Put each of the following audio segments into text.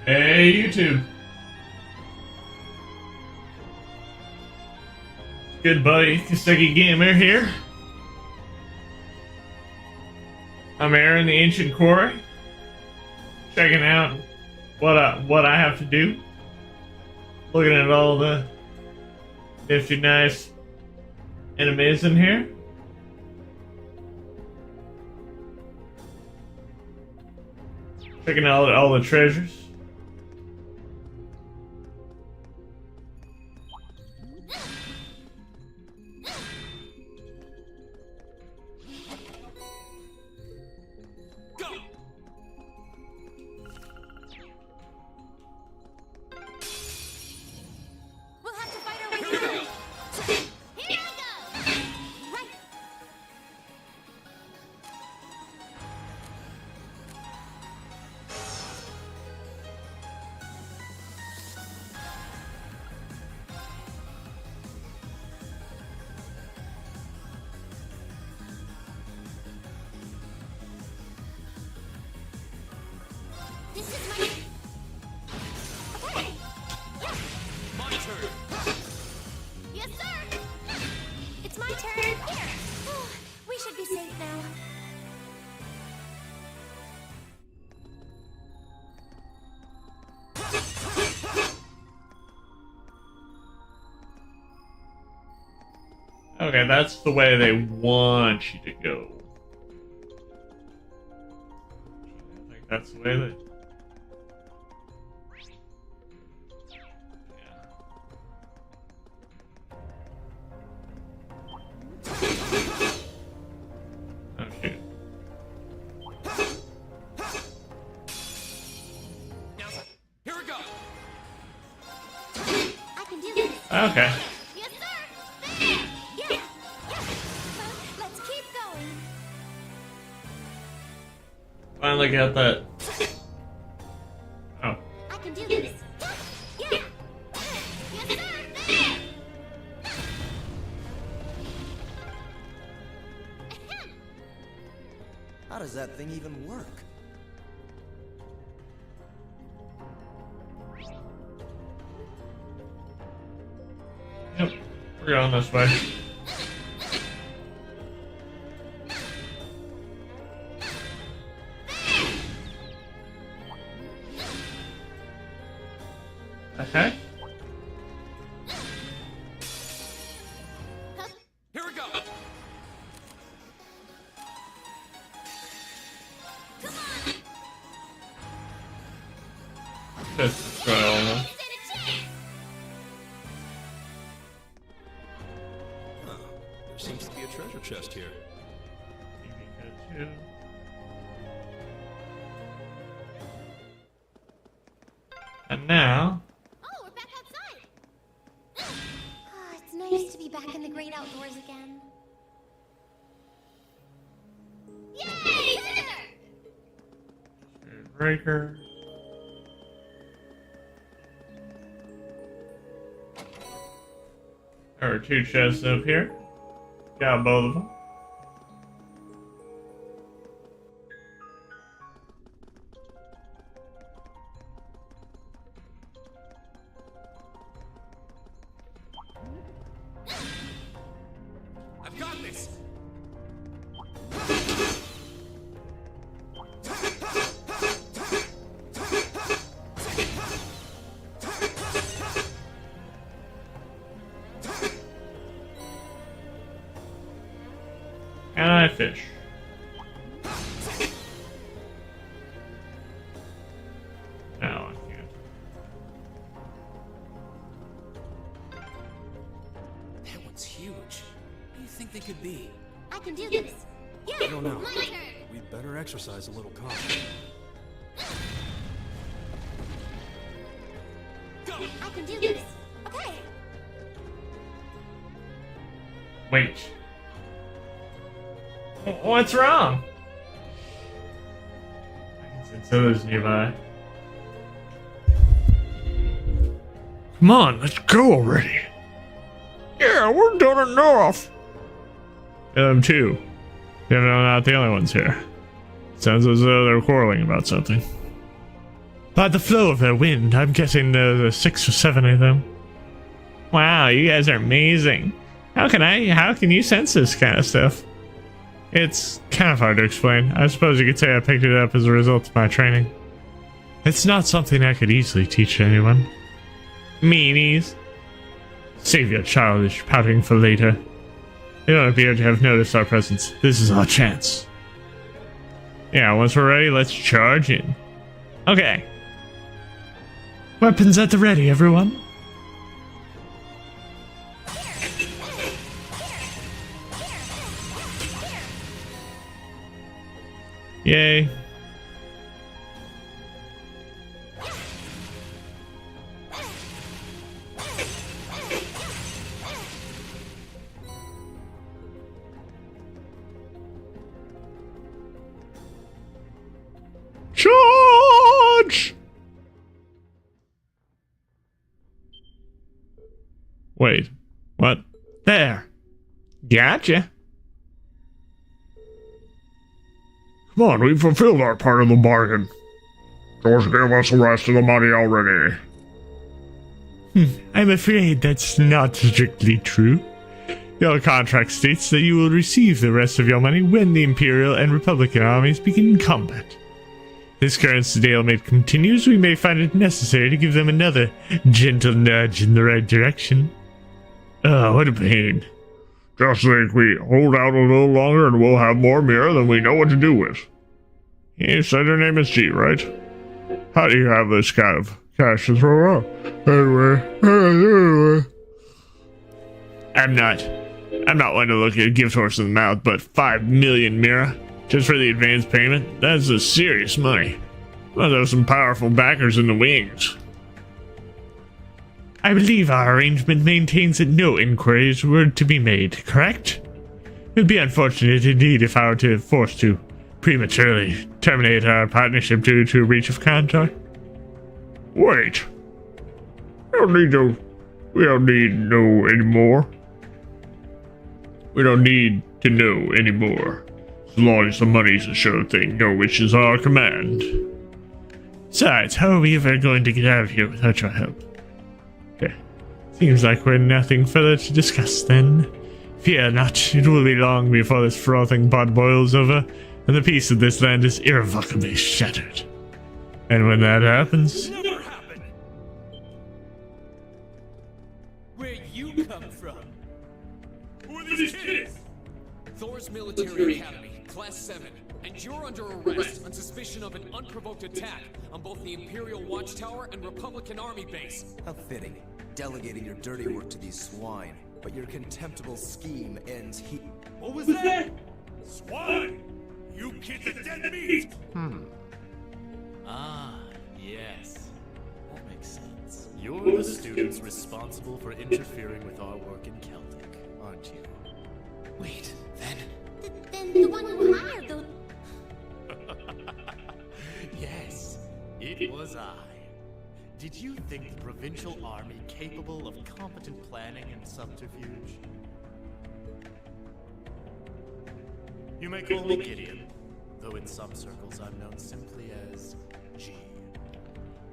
Hey, YouTube. Good buddy, Kiseki Gamer here. I'm Aaron, the Ancient Quarry. Checking out what I have to do. Looking at all the nifty, nice enemies in here. Checking out all the treasures. Okay, that's the way they want you to go. I think that's the way that... Yeah. Oh, shoot. Here we go. I can do this. Okay. Yes, sir. There. Yeah. Let's keep going. Finally got that. Oh. I can do this. Yeah. Yes, sir. There. How does that thing even work? Yep. We're going this way. Okay. Here we go. Just destroy all of them. Huh. There seems to be a treasure chest here. Pikachu. And now, Oh, we're back outside. It's nice to be back in the great outdoors again. Yay! Spirit Breaker. There are two chests up here. Got both of them. I've got this. And I fish. Now I can't. That one's huge. What do you think they could be? I can do this. Yeah. I don't know. My turn. We'd better exercise a little caution. Go! I can do this. Okay. Wait. What's wrong? I can sense others nearby. Come on, let's go already. Yeah, we're done enough. Them too. Yeah, no, not the only ones here. Sounds as though they're quarreling about something. By the flow of their wind, I'm guessing there's 6 or 7 of them. Wow, you guys are amazing. How can you sense this kind of stuff? It's kind of hard to explain. I suppose you could say I picked it up as a result of my training. It's not something I could easily teach anyone. Meanies. Save your childish pouting for later. They don't appear to have noticed our presence. This is our chance. Yeah, once we're ready, let's charge in. Okay. Weapons at the ready, everyone. Yay. Charge! Wait, what? There. Gotcha. Come on, we fulfilled our part of the bargain. George gave us the rest of the money already. I'm afraid that's not strictly true. Your contract states that you will receive the rest of your money when the Imperial and Republican armies begin combat. This current stalemate continues, we may find it necessary to give them another gentle nudge in the right direction. Oh, what a pain. Just think we hold out a little longer and we'll have more mirror than we know what to do with. You said your name is G, right? How do you have this kind of cash to throw out? Anyway. I'm not one to look at a gift horse in the mouth, but 5 million Mira, just for the advance payment, that's a serious money. Well, there's some powerful backers in the wings. I believe our arrangement maintains that no inquiries were to be made, correct? It would be unfortunate indeed if I were to force to prematurely terminate our partnership due to a breach of contract. Wait. We don't need to know anymore. We don't need to know anymore. As long as the money's a sure thing, no wishes are our command. Besides, how are we ever going to get out of here without your help? Okay. Seems like we're nothing further to discuss then. Fear not, it will be long before this frothing pot boils over, and the peace of this land is irrevocably shattered. And when that happens... Never happen! Where you come from? Who are these kids? Thor's Military Academy, Class 7, and you're under arrest on suspicion of an unprovoked attack on both the Imperial Watchtower and Republican Army base. How fitting, delegating your dirty work to these swine, but your contemptible scheme ends here. What was that? Swine! You kids are dead meat! Ah, yes. That makes sense. You're the students responsible for interfering with our work in Celtic, aren't you? Wait, then? Then the one who hired the... Yes, it was I. Did you think the provincial army capable of competent planning and subterfuge? You may call me Gideon, though in some circles I'm known simply as G.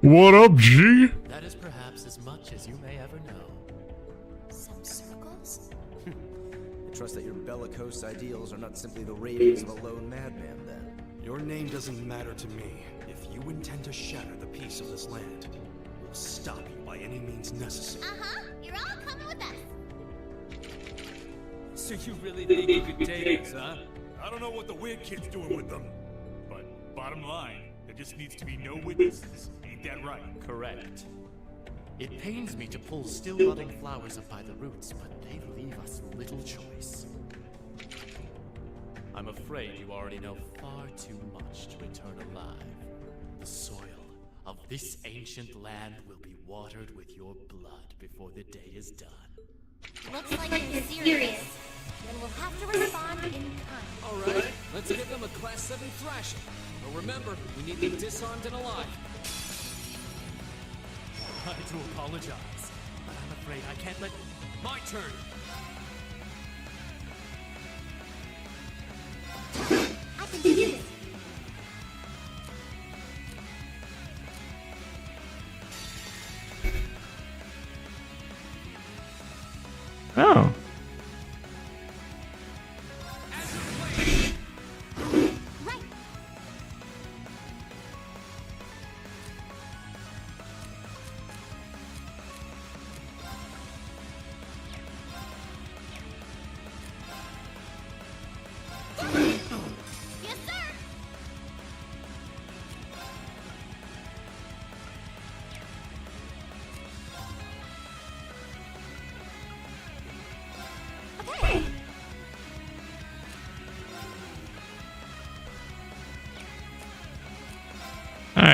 What up, G? That is perhaps as much as you may ever know. Some circles? I trust that your bellicose ideals are not simply the ravings of a lone madman, then. Your name doesn't matter to me. If you intend to shatter the peace of this land, we'll stop you by any means necessary. Uh-huh. You're all coming with us. So you really think you could take us, huh? I don't know what the weird kid's doing with them, but bottom line, there just needs to be no witnesses. Ain't that right? Correct. It pains me to pull still budding flowers up by the roots, but they leave us little choice. I'm afraid you already know far too much to return alive. The soil of this ancient land will be watered with your blood before the day is done. Looks like he's serious. Then we'll have to respond in kind. Alright, let's give them a Class 7 thrashing. But remember, we need them disarmed and alive. I do apologize, but I'm afraid I can't let... My turn! I can do this.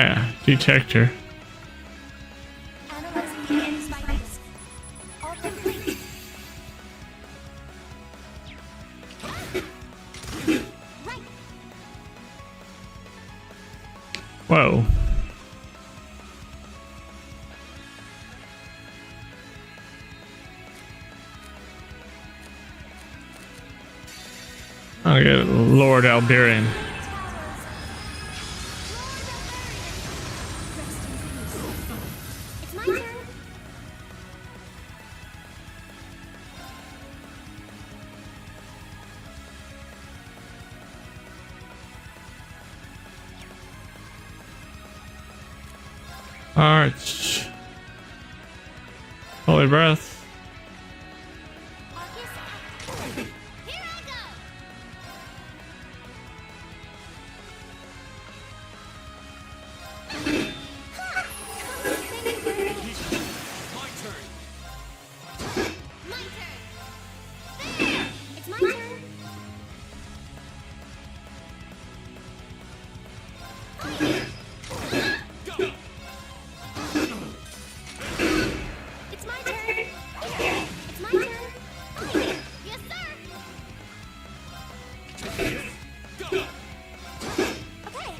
yeah, detector. Analyzing the enemy's vitals. All complete. Right. Whoa. I'll get Lord Alberian. It's my turn. Alright. Holy breath. Arcus active. Here I go. My turn. My turn. There. It's my turn. Go. It's my turn. It's my turn. Yes, sir. Go. Okay.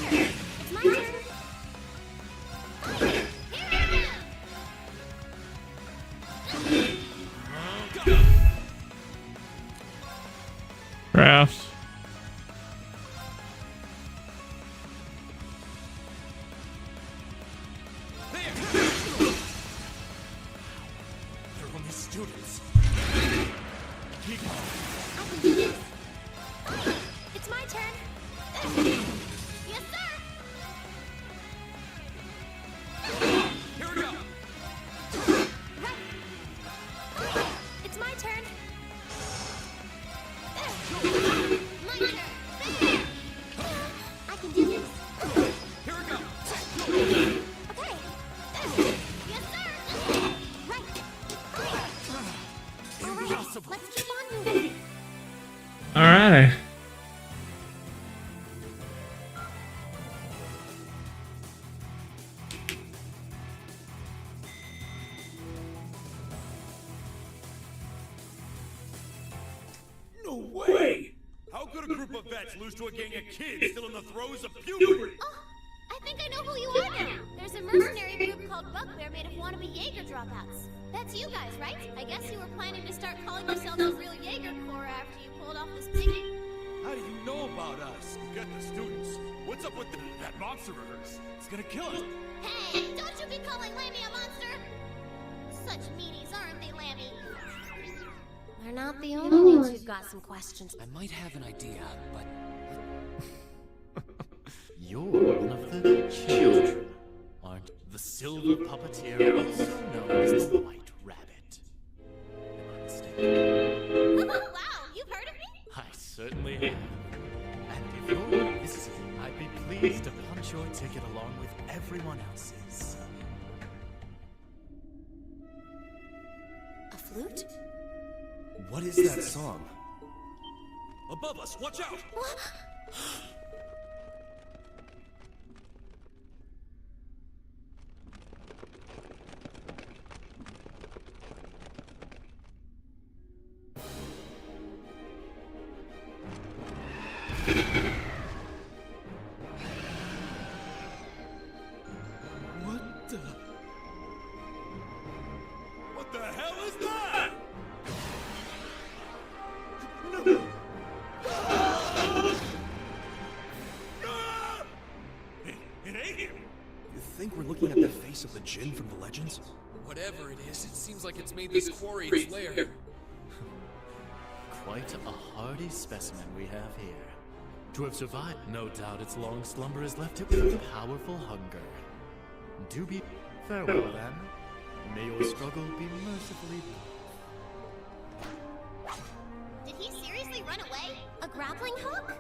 Here. It's my turn. Here I go. Go. Crafts. There. They're only students. Keep I can do this. It's my turn. Yes, sir. Here we go. Right. It's my turn. My turn. There. I can do this. Here we go. Okay. Yes, sir. Right. All right. Let's keep on moving. Alright. No way! How could a group of vets lose to a gang of kids still in the throes of puberty? Oh, I think I know who you are now. There's a mercenary group called Bugbear made of wannabe Jaeger dropouts. That's you guys, right? I guess you were planning to start calling yourselves a real Jaeger Corps after you pulled off this big... How do you know about us? Get the students. What's up with that monster of hers? It's gonna kill us. Hey, don't you be calling Lammy a monster! Such meanies, aren't they, Lammy? We're not the only ones who've got some questions. I might have an idea, but You're one of the children, aren't the silver puppeteer, also known as the White Rabbit? Am I mistaken? Wow, you've heard of me? I certainly have. And if you're a visitor, I'd be pleased to punch your ticket along with everyone else's. A flute? what is that song? Above us, watch out! What the? What the hell is that? No! Ah! It ain't him! You think we're looking at the face of the Jinn from the legends? Whatever it is, it seems like it's made this quarry its lair. Quite a hardy specimen we have here. To have survived, no doubt its long slumber has left it with a powerful hunger. Do be farewell then. May your struggle be mercifully Did he seriously run away? A grappling hook?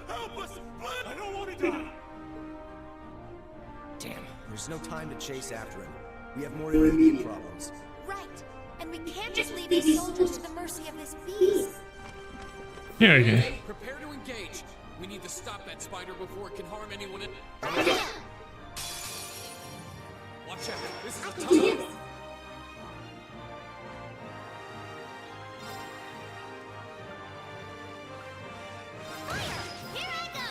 Help us! Blood! I don't want to die! Damn, there's no time to chase after him. We have more immediate problems. Right. And we can't just leave these soldiers to the mercy of this beast. Yeah, okay. Prepare to engage. We need to stop that spider before it can harm anyone. Watch out. This is a tunnel. Here I go!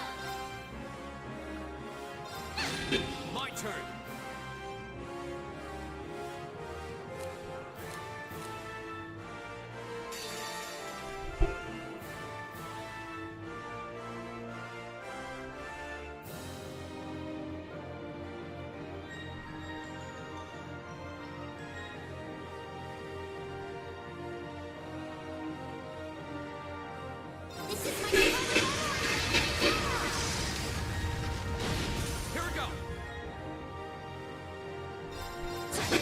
My turn. This is my Here we go. Okay.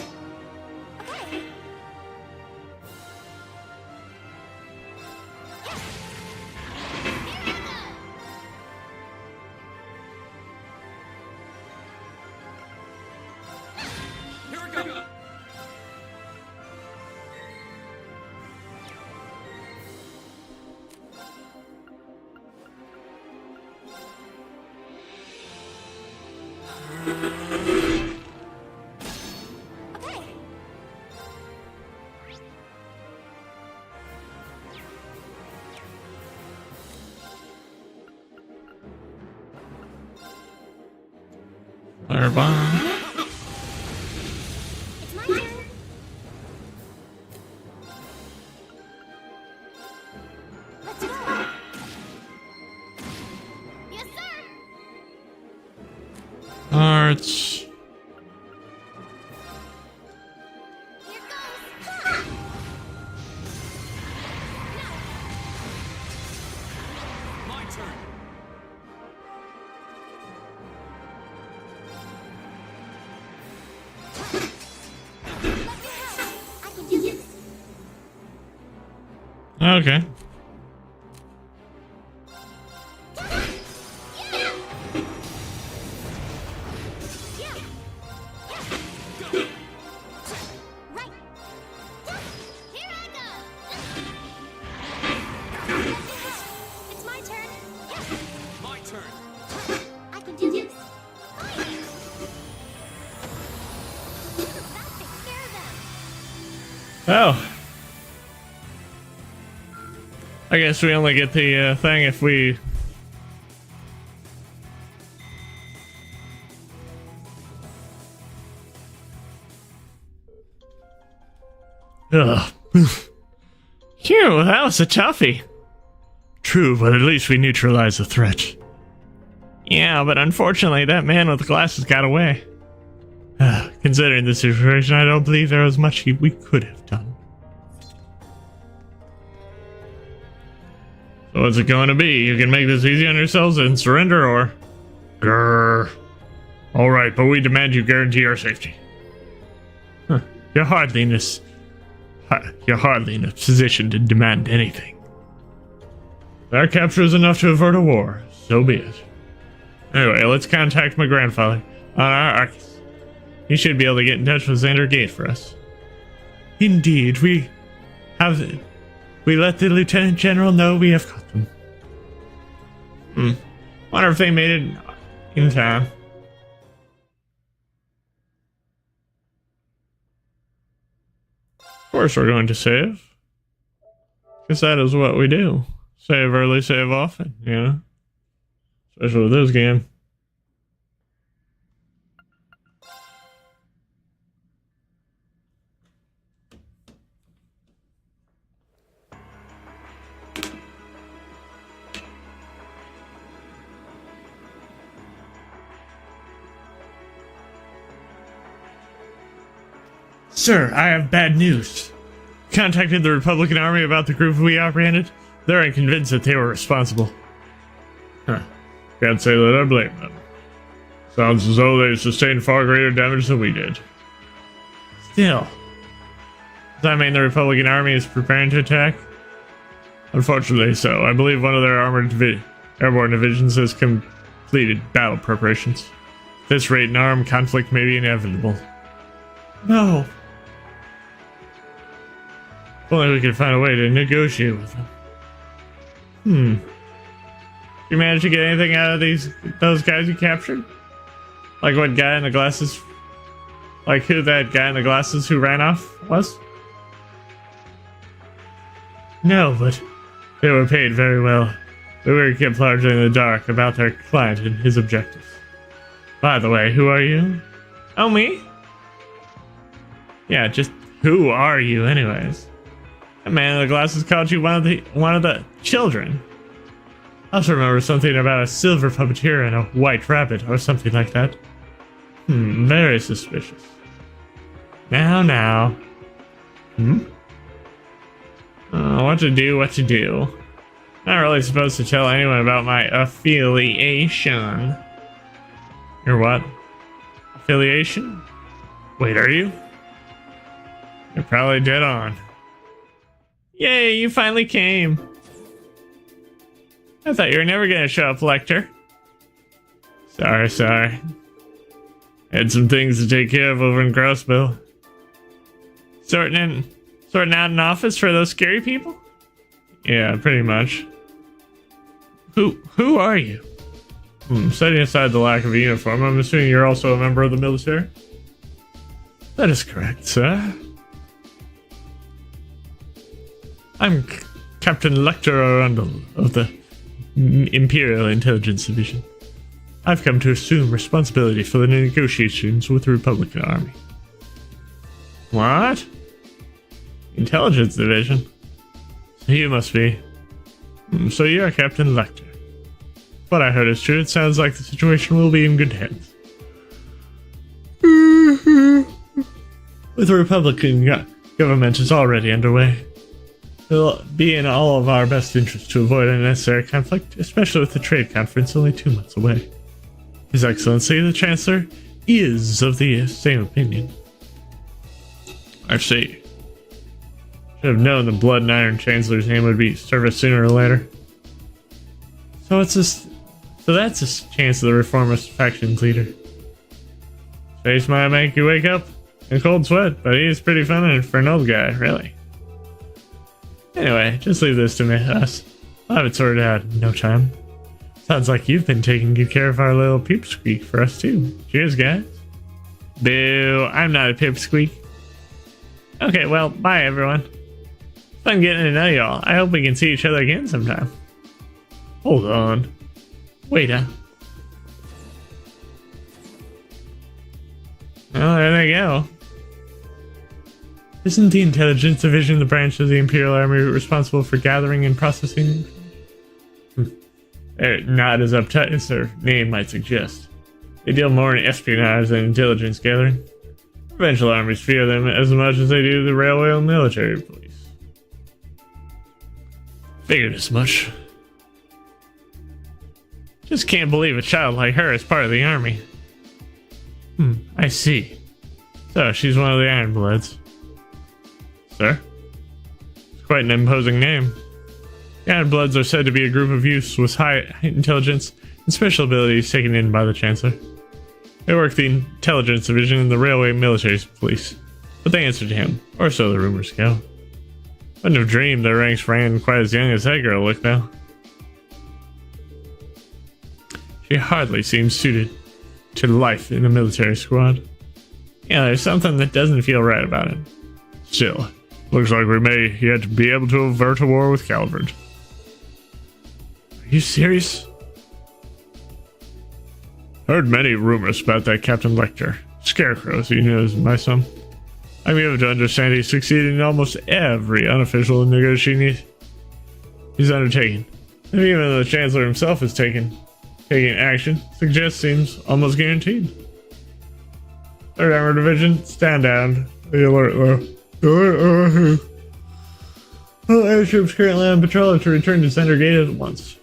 Here we go. Okay. Fire bomb. It's my turn. Let's go. Yes, sir. Hearts. Here goes. Ha! My turn. Let me help. I can do this. Okay. Yeah. Yeah. Go. Right. Here I go. Let me help. It's my turn. Yeah. My turn. I can do this. That takes care of them. Oh. I guess we only get the thing if we... Ugh. Phew, that was a toughie. True, but at least we neutralized the threat. Yeah, but unfortunately that man with the glasses got away. Considering the situation, I don't believe there was much we could have done. So what's it going to be? You can make this easy on yourselves and surrender, or... Grrr. Alright, but we demand you guarantee our safety. Huh. You're hardly in a position to demand anything. If our capture is enough to avert a war, so be it. Anyway, let's contact my grandfather on our Arcus. He should be able to get in touch with Xander Gate for us. Indeed, we let the Lieutenant General know we have caught them. Wonder if they made it in time. Of course we're going to save. Because that is what we do. Save early, save often, you know? Especially with this game. Sir, I have bad news. Contacted the Republican Army about the group we apprehended. They're unconvinced that they were responsible. Huh. Can't say that I blame them. Sounds as though they sustained far greater damage than we did. Still. Does that mean the Republican Army is preparing to attack? Unfortunately so. I believe one of their airborne divisions has completed battle preparations. At this rate, an armed conflict may be inevitable. No. If only we could find a way to negotiate with them. You manage to get anything out of those guys you captured? Like what guy in the glasses? Like who that guy in the glasses who ran off was? No, but they were paid very well. They were kept largely in the dark about their client and his objectives. By the way, who are you? Oh, me? Yeah, just who are you anyways? That man in the glasses called you one of the children. I also remember something about a silver puppeteer and a white rabbit or something like that. Very suspicious. Now. What to do. Not really supposed to tell anyone about my affiliation. Your what? Affiliation? Wait, are you? You're probably dead on. Yay, you finally came. I thought you were never gonna show up, Lecter. Sorry. Had some things to take care of over in Grossville. Sorting out an office for those scary people? Yeah, pretty much. Who are you? Setting aside the lack of a uniform, I'm assuming you're also a member of the military? That is correct, sir. I'm Captain Lecter Arundel of the Imperial Intelligence Division. I've come to assume responsibility for the negotiations with the Republican Army. What? Intelligence Division? So you must be. So you're Captain Lecter. What I heard is true. It sounds like the situation will be in good hands. With the Republican government is already underway. It'll be in all of our best interest to avoid unnecessary conflict, especially with the trade conference only 2 months away. His Excellency, the Chancellor, is of the same opinion. I see. Should have known the Blood and Iron Chancellor's name would be service sooner or later. So that's a chance of the reformist faction's leader. Face might make you wake up in a cold sweat, but he is pretty feminine for an old guy, really. Anyway, just leave this to us. I'll have it sorted out in no time. Sounds like you've been taking good care of our little pipsqueak for us too. Cheers, guys. Boo, I'm not a pipsqueak. Okay, well, bye everyone. Fun getting to know y'all. I hope we can see each other again sometime. Hold on. Wait, Well, there they go. Isn't the Intelligence Division the branch of the Imperial Army responsible for gathering and processing? They're not as uptight as their name might suggest. They deal more in espionage than intelligence gathering. Provincial armies fear them as much as they do the railway and military police. Figured as much. Just can't believe a child like her is part of the army. I see. So, she's one of the Ironbloods. Sir? It's quite an imposing name. The Ironbloods are said to be a group of youths with high intelligence and special abilities taken in by the Chancellor. They work the Intelligence Division in the Railway Military Police, but they answer to him, or so the rumors go. Wouldn't have dreamed their ranks ran quite as young as that girl looked now. She hardly seems suited to life in a military squad. Yeah, there's something that doesn't feel right about it. Still, looks like we may yet be able to avert a war with Calvert. Are you serious? Heard many rumors about that Captain Lecter. Scarecrow, he knows my son. I'm able to understand he succeeded in almost every unofficial negotiation he's undertaken. And even though the Chancellor himself is taking action, seems almost guaranteed. 3rd Armored Division, stand down. The alert low. All airships currently on patrol are to return to Center Gate at once.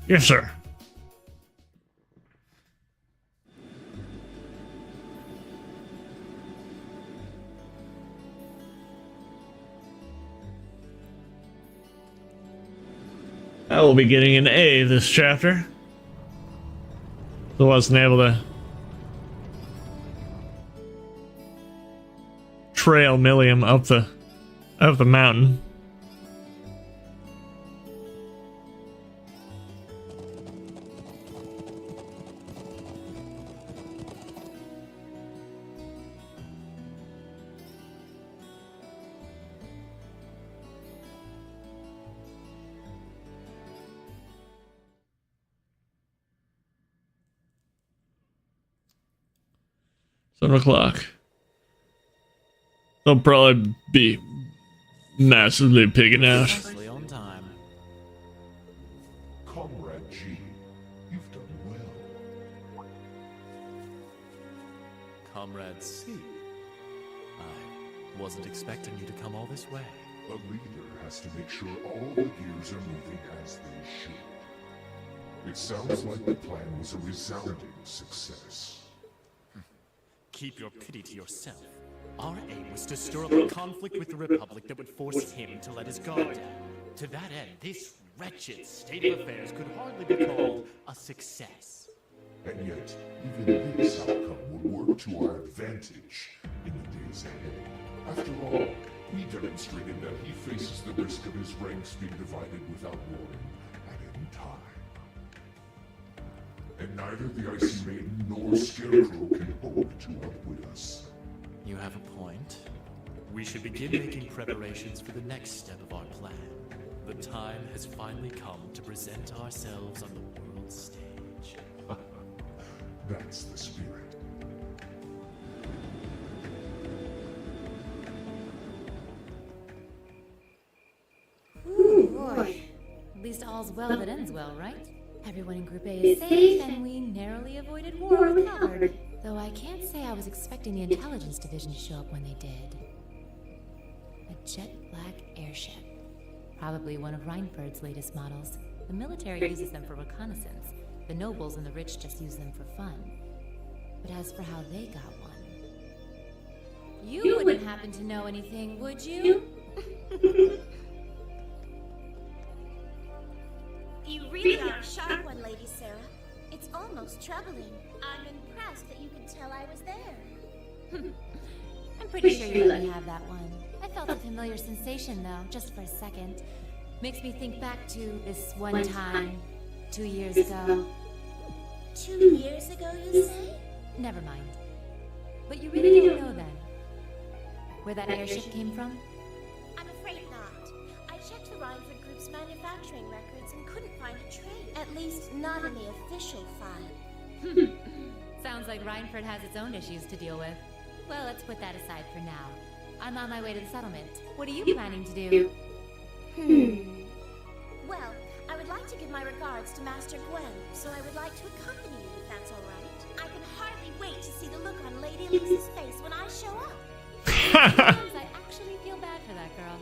Yes, sir. I will be getting an A this chapter. I wasn't able to trail Millium up the mountain. 7 o'clock. They'll probably be massively pigging out. Precisely on time. Comrade G, you've done well. Comrade C. I wasn't expecting you to come all this way. A leader has to make sure all the gears are moving as they should. It sounds like the plan was a resounding success. Keep your pity to yourself. Our aim was to stir up a conflict with the Republic that would force him to let his guard down. To that end, this wretched state of affairs could hardly be called a success. And yet, even this outcome will work to our advantage in the days ahead. After all, we demonstrated that he faces the risk of his ranks being divided without warning at any time. And neither the Icy Maiden nor Scarecrow can hope to outwit us. You have a point. We should begin making preparations for the next step of our plan. The time has finally come to present ourselves on the world stage. That's the spirit. Ooh, boy. At least all's well that ends well, right? Everyone in Group A is safe, and we narrowly avoided war with Halberd. Though I can't say I was expecting the Intelligence Division to show up when they did. A jet black airship. Probably one of Reinford's latest models. The military uses them for reconnaissance. The nobles and the rich just use them for fun. But as for how they got one... You wouldn't happen to know anything, would you? You really are a sharp one, Lady Sarah. It's almost troubling. I'm impressed that you could tell I was there. I'm pretty sure you let me have that one. I felt a familiar sensation, though, just for a second. Makes me think back to this one time, 2 years ago. 2 years ago, you say? Never mind. But you really don't know then? Where that airship came from? I'm afraid not. I checked the Reinford Group's manufacturing records and couldn't find a trace. At least not in the official file. Sounds like Reinford has its own issues to deal with. Well, let's put that aside for now. I'm on my way to the settlement. What are you planning to do? Well, I would like to give my regards to Master Gwen, so I would like to accompany you if that's all right. I can hardly wait to see the look on Lady Elisa's face when I show up. Sometimes I actually feel bad for that girl.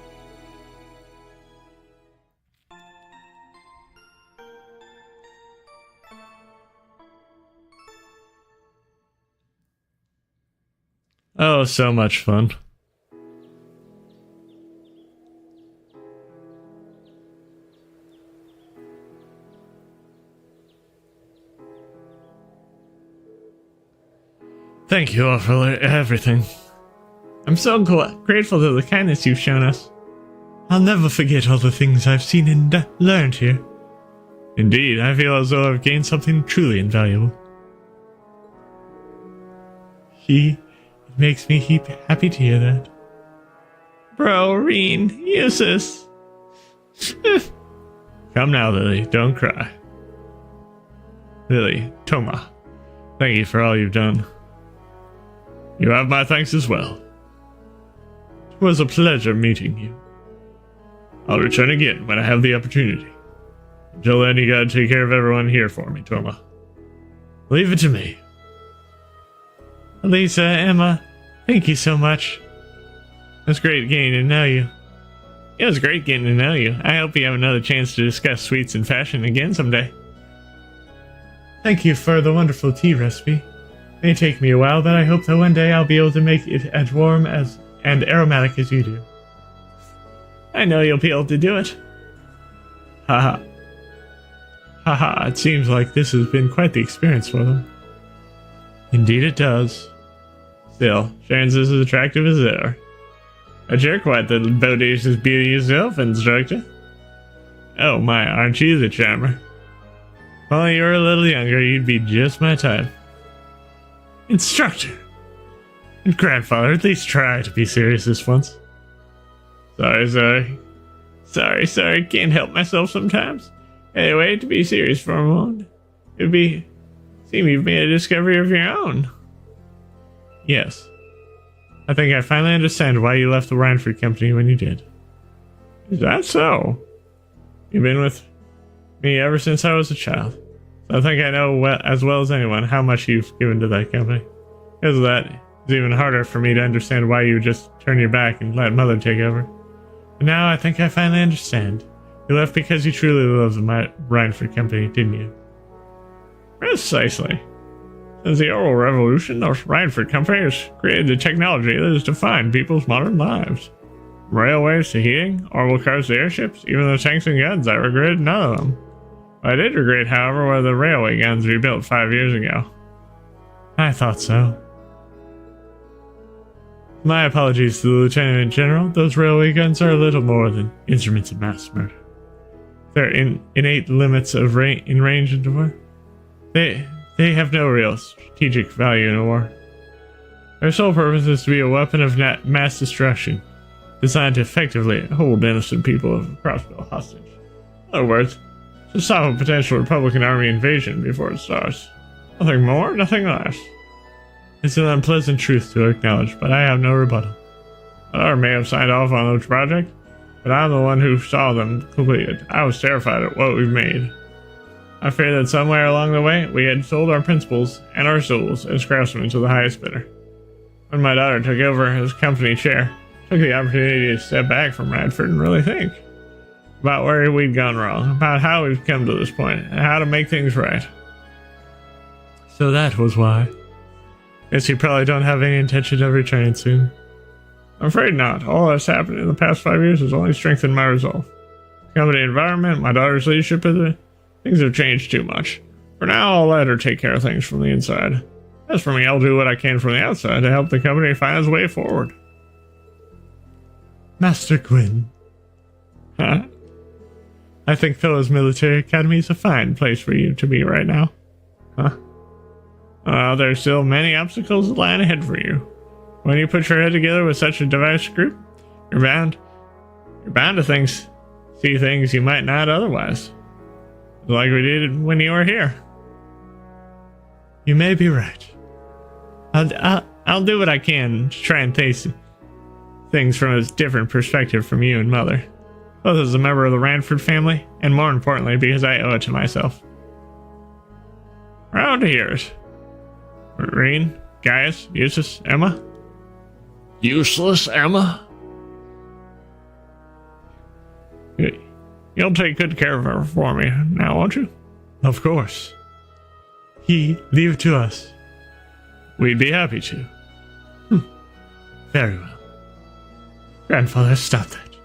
Oh, so much fun. Thank you all for everything. I'm so grateful to the kindness you've shown us. I'll never forget all the things I've seen and learned here. Indeed, I feel as though I've gained something truly invaluable. It makes me happy to hear that. Bro, Reen, useless. Come now, Lily, don't cry. Lily, Toma, thank you for all you've done. You have my thanks as well. It was a pleasure meeting you. I'll return again when I have the opportunity. Until then, you gotta take care of everyone here for me, Toma. Leave it to me. Lisa, Emma, thank you so much. It was great getting to know you. It was great getting to know you. I hope you have another chance to discuss sweets and fashion again someday. Thank you for the wonderful tea recipe. It may take me a while, but I hope that one day I'll be able to make it as warm and aromatic as you do. I know you'll be able to do it. Haha. Haha, it seems like this has been quite the experience for them. Indeed it does. Still, Sharon's as attractive as ever. But you're quite the bodacious beauty yourself, instructor. Oh my, aren't you the charmer? If only you were a little younger, you'd be just my type. Instructor! And grandfather, at least try to be serious this once. Sorry, can't help myself sometimes. Anyway, to be serious for a moment, seem you've made a discovery of your own. Yes. I think I finally understand why you left the Rhineford Company when you did. Is that so? You've been with me ever since I was a child. So I think I know as well as anyone how much you've given to that company. Because of that, it's even harder for me to understand why you just turn your back and let Mother take over. But now I think I finally understand. You left because you truly loved the Rhineford Company, didn't you? Precisely. Since the Oral Revolution, the Rhineford Company has created the technology that has defined people's modern lives. From railways to heating, orbital cars to airships, even the tanks and guns, I regretted none of them. What I did regret, however, were the railway guns rebuilt 5 years ago. I thought so. My apologies to the Lieutenant General. Those railway guns are little more than instruments of mass murder. Their innate limits of in range and war. They have no real strategic value in a war. Their sole purpose is to be a weapon of mass destruction, designed to effectively hold innocent people of Crossbell hostage. In other words, to stop a potential Republican Army invasion before it starts. Nothing more, nothing less. It's an unpleasant truth to acknowledge, but I have no rebuttal. Mother may have signed off on the project, but I'm the one who saw them completed. I was terrified at what we've made. I fear that somewhere along the way, we had sold our principles and our souls as craftsmen to the highest bidder. When my daughter took over as company chair, I took the opportunity to step back from Radford and really think about where we'd gone wrong, about how we've come to this point, and how to make things right. So that was why. Guess you probably don't have any intention of returning soon. I'm afraid not. All that's happened in the past 5 years has only strengthened my resolve. The company environment, my daughter's leadership of it, things have changed too much. For now, I'll let her take care of things from the inside. As for me, I'll do what I can from the outside to help the company find its way forward. Master Gwyn. Huh? I think Thor's Military Academy is a fine place for you to be right now. Huh? There's still many obstacles lying ahead for you. When you put your head together with such a diverse group, you're bound to see things you might not otherwise. Like we did when you were here. You may be right. I'll do what I can to try and face things from a different perspective from you and Mother. Both as a member of the Ranford family, and more importantly, because I owe it to myself. Proud to hear it. Reen, Gaius, Eustace, Emma? Useless, Emma? You'll take good care of her for me now, won't you? Of course. Leave it to us. We'd be happy to. Very well. Grandfather, stop that.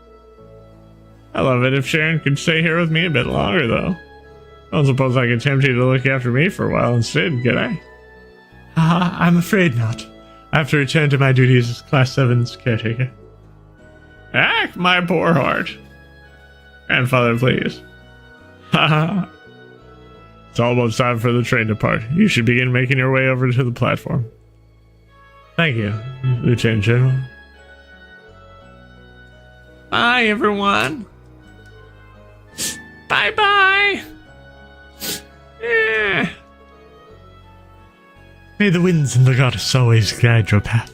I love it if Sharon could stay here with me a bit longer, though. I don't suppose I could tempt you to look after me for a while instead, could I? I'm afraid not. I have to return to my duties as Class 7's caretaker. Ah, my poor heart. Grandfather, please. Haha. It's almost time for the train to part. You should begin making your way over to the platform. Thank you, Lieutenant General. Bye, everyone. Bye-bye. Yeah. May the winds and the goddess always guide your path.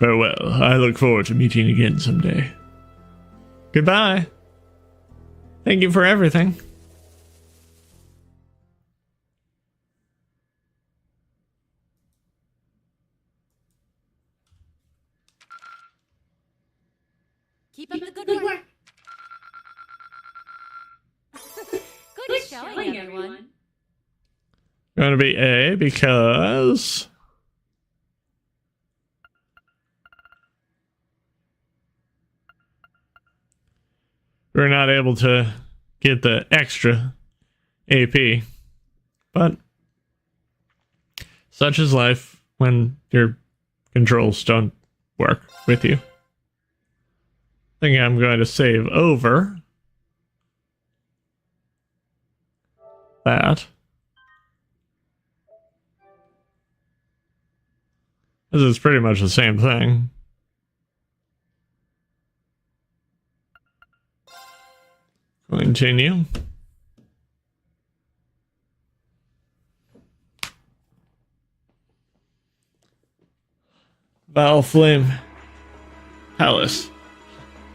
Farewell. I look forward to meeting again someday. Goodbye. Thank you for everything. Keep up the good work. Good showing, everyone. Going to be A because we're not able to get the extra AP. But such is life when your controls don't work with you. I think I'm going to save over that. This is pretty much the same thing. Continue. Battle Flame Palace.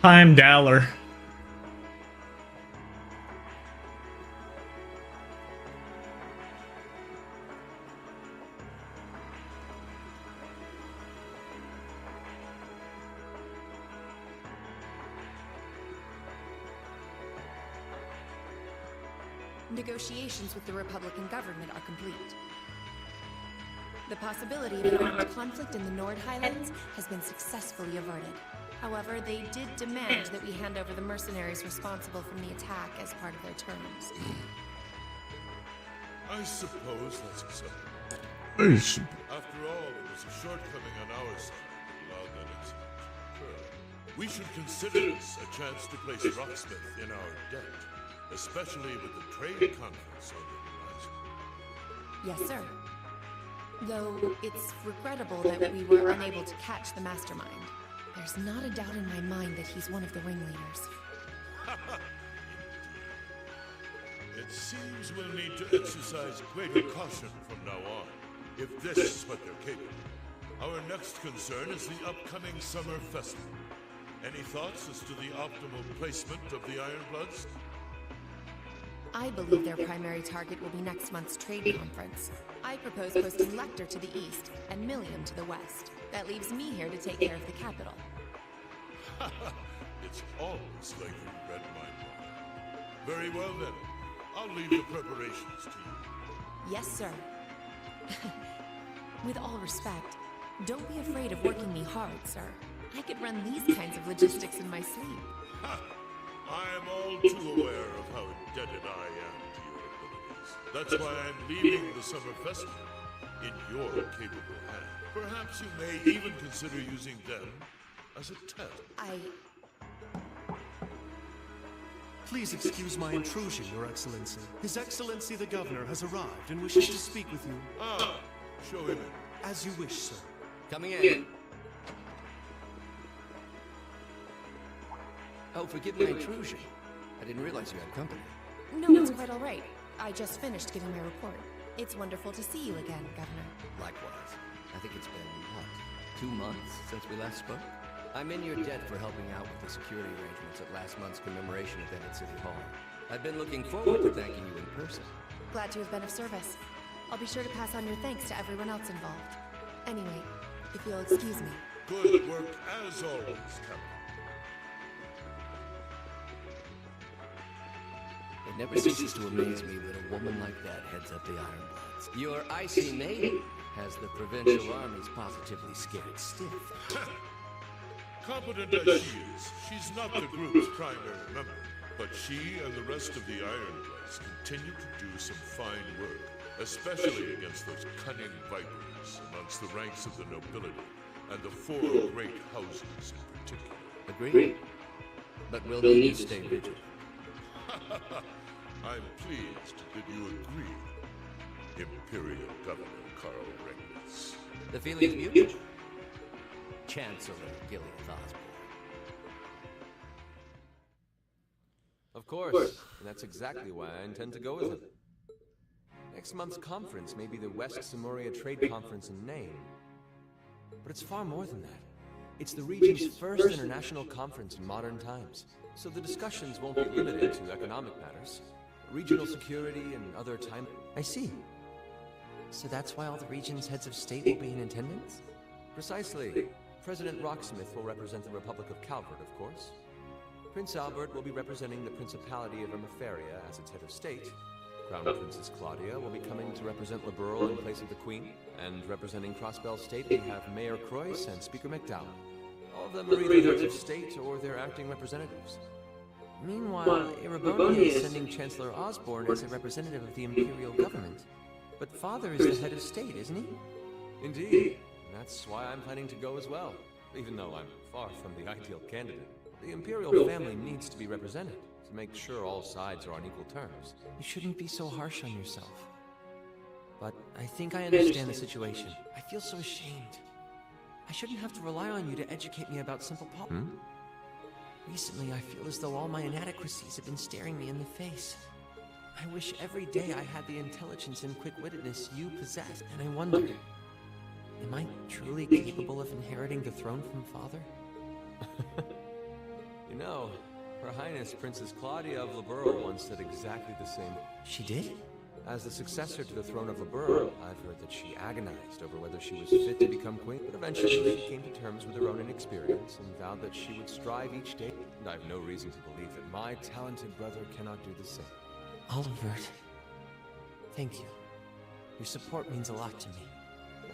Heimdallr. Negotiations with the Republican government are complete. The possibility of an armed conflict in the Nord Highlands has been successfully averted. However, they did demand that we hand over the mercenaries responsible from the attack as part of their terms. I suppose that's acceptable. Yes. After all, it was a shortcoming on our side that allowed that incident to occur. We should consider this a chance to place Rocksmith in our debt, especially with the trade conference on the horizon. Yes, sir. Though it's regrettable that we were unable to catch the mastermind. There's not a doubt in my mind that he's one of the ringleaders. It seems we'll need to exercise greater caution from now on, if this is what they're capable of. Our next concern is the upcoming summer festival. Any thoughts as to the optimal placement of the Ironbloods? I believe their primary target will be next month's trade conference. I propose posting Lecter to the east and Millium to the west. That leaves me here to take care of the capital. It's almost like you read my mind. Very well then. I'll leave the preparations to you. Yes, sir. With all respect, don't be afraid of working me hard, sir. I could run these kinds of logistics in my sleep. I am all too aware of how indebted I am to your abilities. That's why I'm leaving the summer festival in your capable hands. Perhaps you may even consider using them as a test. Please excuse my intrusion, Your Excellency. His Excellency the Governor has arrived and wishes to speak with you. Ah, show him in. As you wish, sir. Coming in. Oh, forgive my intrusion. I didn't realize you had company. No, it's quite all right. I just finished giving my report. It's wonderful to see you again, Governor. Likewise. I think it's been, what, 2 months since we last spoke? I'm in your debt for helping out with the security arrangements at last month's commemoration event at City Hall. I've been looking forward to thanking you in person. Glad to have been of service. I'll be sure to pass on your thanks to everyone else involved. Anyway, if you'll excuse me. Good work as always, Captain. It never ceases to amaze me that a woman like that heads up the Ironbloods. Your icy maid has the provincial armies positively scared stiff. Competent as she is, she's not the group's primary member. But she and the rest of the Ironbloods continue to do some fine work, especially against those cunning vipers amongst the ranks of the nobility and the 4 great houses in particular. Agreed. But we'll need to stay vigilant. I'm pleased that you agree, Imperial Governor Carl Regnitz. The feeling's mutual. Chancellor Gilead Osborne. Of course, and that's exactly why I intend to go with him. Next month's conference may be the West Samoria Trade Conference in name, but it's far more than that. It's the region's first international conference in modern times, so the discussions won't be limited to economic matters. Regional security and other time... I see. So that's why all the region's heads of state will be in attendance? Precisely. President Rocksmith will represent the Republic of Calvert, of course. Prince Albert will be representing the Principality of Ermaferia as its head of state. Crown Princess Claudia will be coming to represent Liberl in place of the Queen. And representing Crossbell State, we have Mayor Croyce and Speaker McDowell. All of them are either heads of state or their acting representatives. Meanwhile, Erebonia is sending Chancellor Osborne as a representative of the Imperial government. But Father is the head of state, isn't he? Indeed. And that's why I'm planning to go as well. Even though I'm far from the ideal candidate. The Imperial family needs to be represented to make sure all sides are on equal terms. You shouldn't be so harsh on yourself. But I think I understand the situation. I feel so ashamed. I shouldn't have to rely on you to educate me about simple Recently, I feel as though all my inadequacies have been staring me in the face. I wish every day I had the intelligence and quick-wittedness you possess, and I wonder, Am I truly capable of inheriting the throne from father? You know, Her Highness Princess Claudia of Liberl once said exactly the same. She did? As the successor to the throne of Liberl, I've heard that she agonized over whether she was fit to become queen, but eventually she came to terms with her own inexperience and vowed that she would strive each day. And I have no reason to believe that my talented brother cannot do the same. Oliver, thank you. Your support means a lot to me.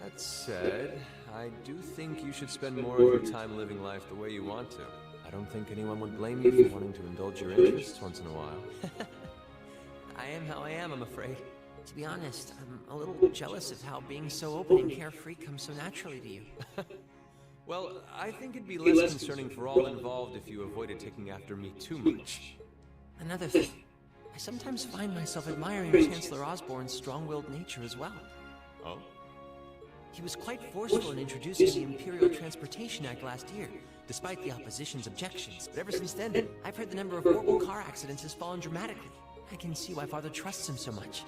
That said, I do think you should spend more of your time living life the way you want to. I don't think anyone would blame you for wanting to indulge your interests once in a while. I am how I am, I'm afraid. To be honest, I'm a little jealous of how being so open and carefree comes so naturally to you. Well, I think it'd be less concerning for all involved if you avoided taking after me too much. Another thing, I sometimes find myself admiring Chancellor Osborne's strong-willed nature as well. Oh? He was quite forceful in introducing the Imperial Transportation Act last year, despite the opposition's objections. But ever since then, I've heard the number of horrible car accidents has fallen dramatically. I can see why Father trusts him so much.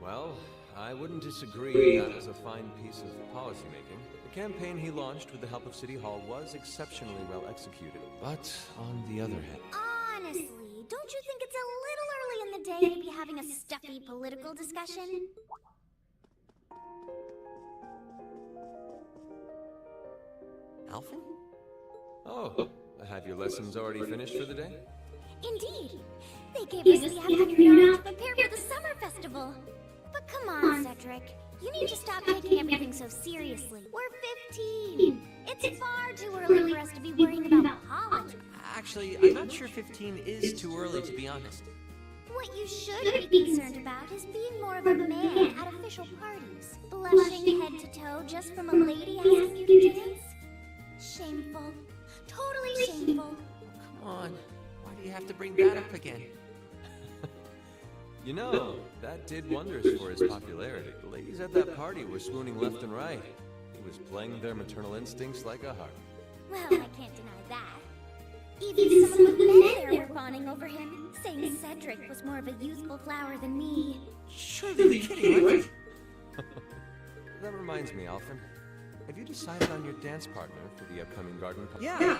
Well, I wouldn't disagree that was a fine piece of policymaking. The campaign he launched with the help of City Hall was exceptionally well executed. But on the other hand... Honestly, don't you think it's a little early in the day to be having a stuffy political discussion? Alphen? Oh, have your lessons already finished for the day? Indeed. They gave us the afternoon off to prepare for the summer festival. But come on, Cedric. You need to stop taking everything so seriously. We're 15. It's far too early for us to be worrying about politics. Actually, I'm not sure 15 is too early, to be honest. What you should be concerned about is being more of a man at official parties. Blushing head to toe just from a lady asking you to dance? Shameful. Totally shameful. Come on. Why do you have to bring that up again? You know, that did wonders for his popularity. The ladies at that party were swooning left and right. He was playing their maternal instincts like a harp. Well, I can't deny that. Even some of the men there were fawning over him, saying Cedric was more of a youthful flower than me. Surely you're kidding, right? That reminds me, Alphen. Have you decided on your dance partner for the upcoming garden party? Yeah.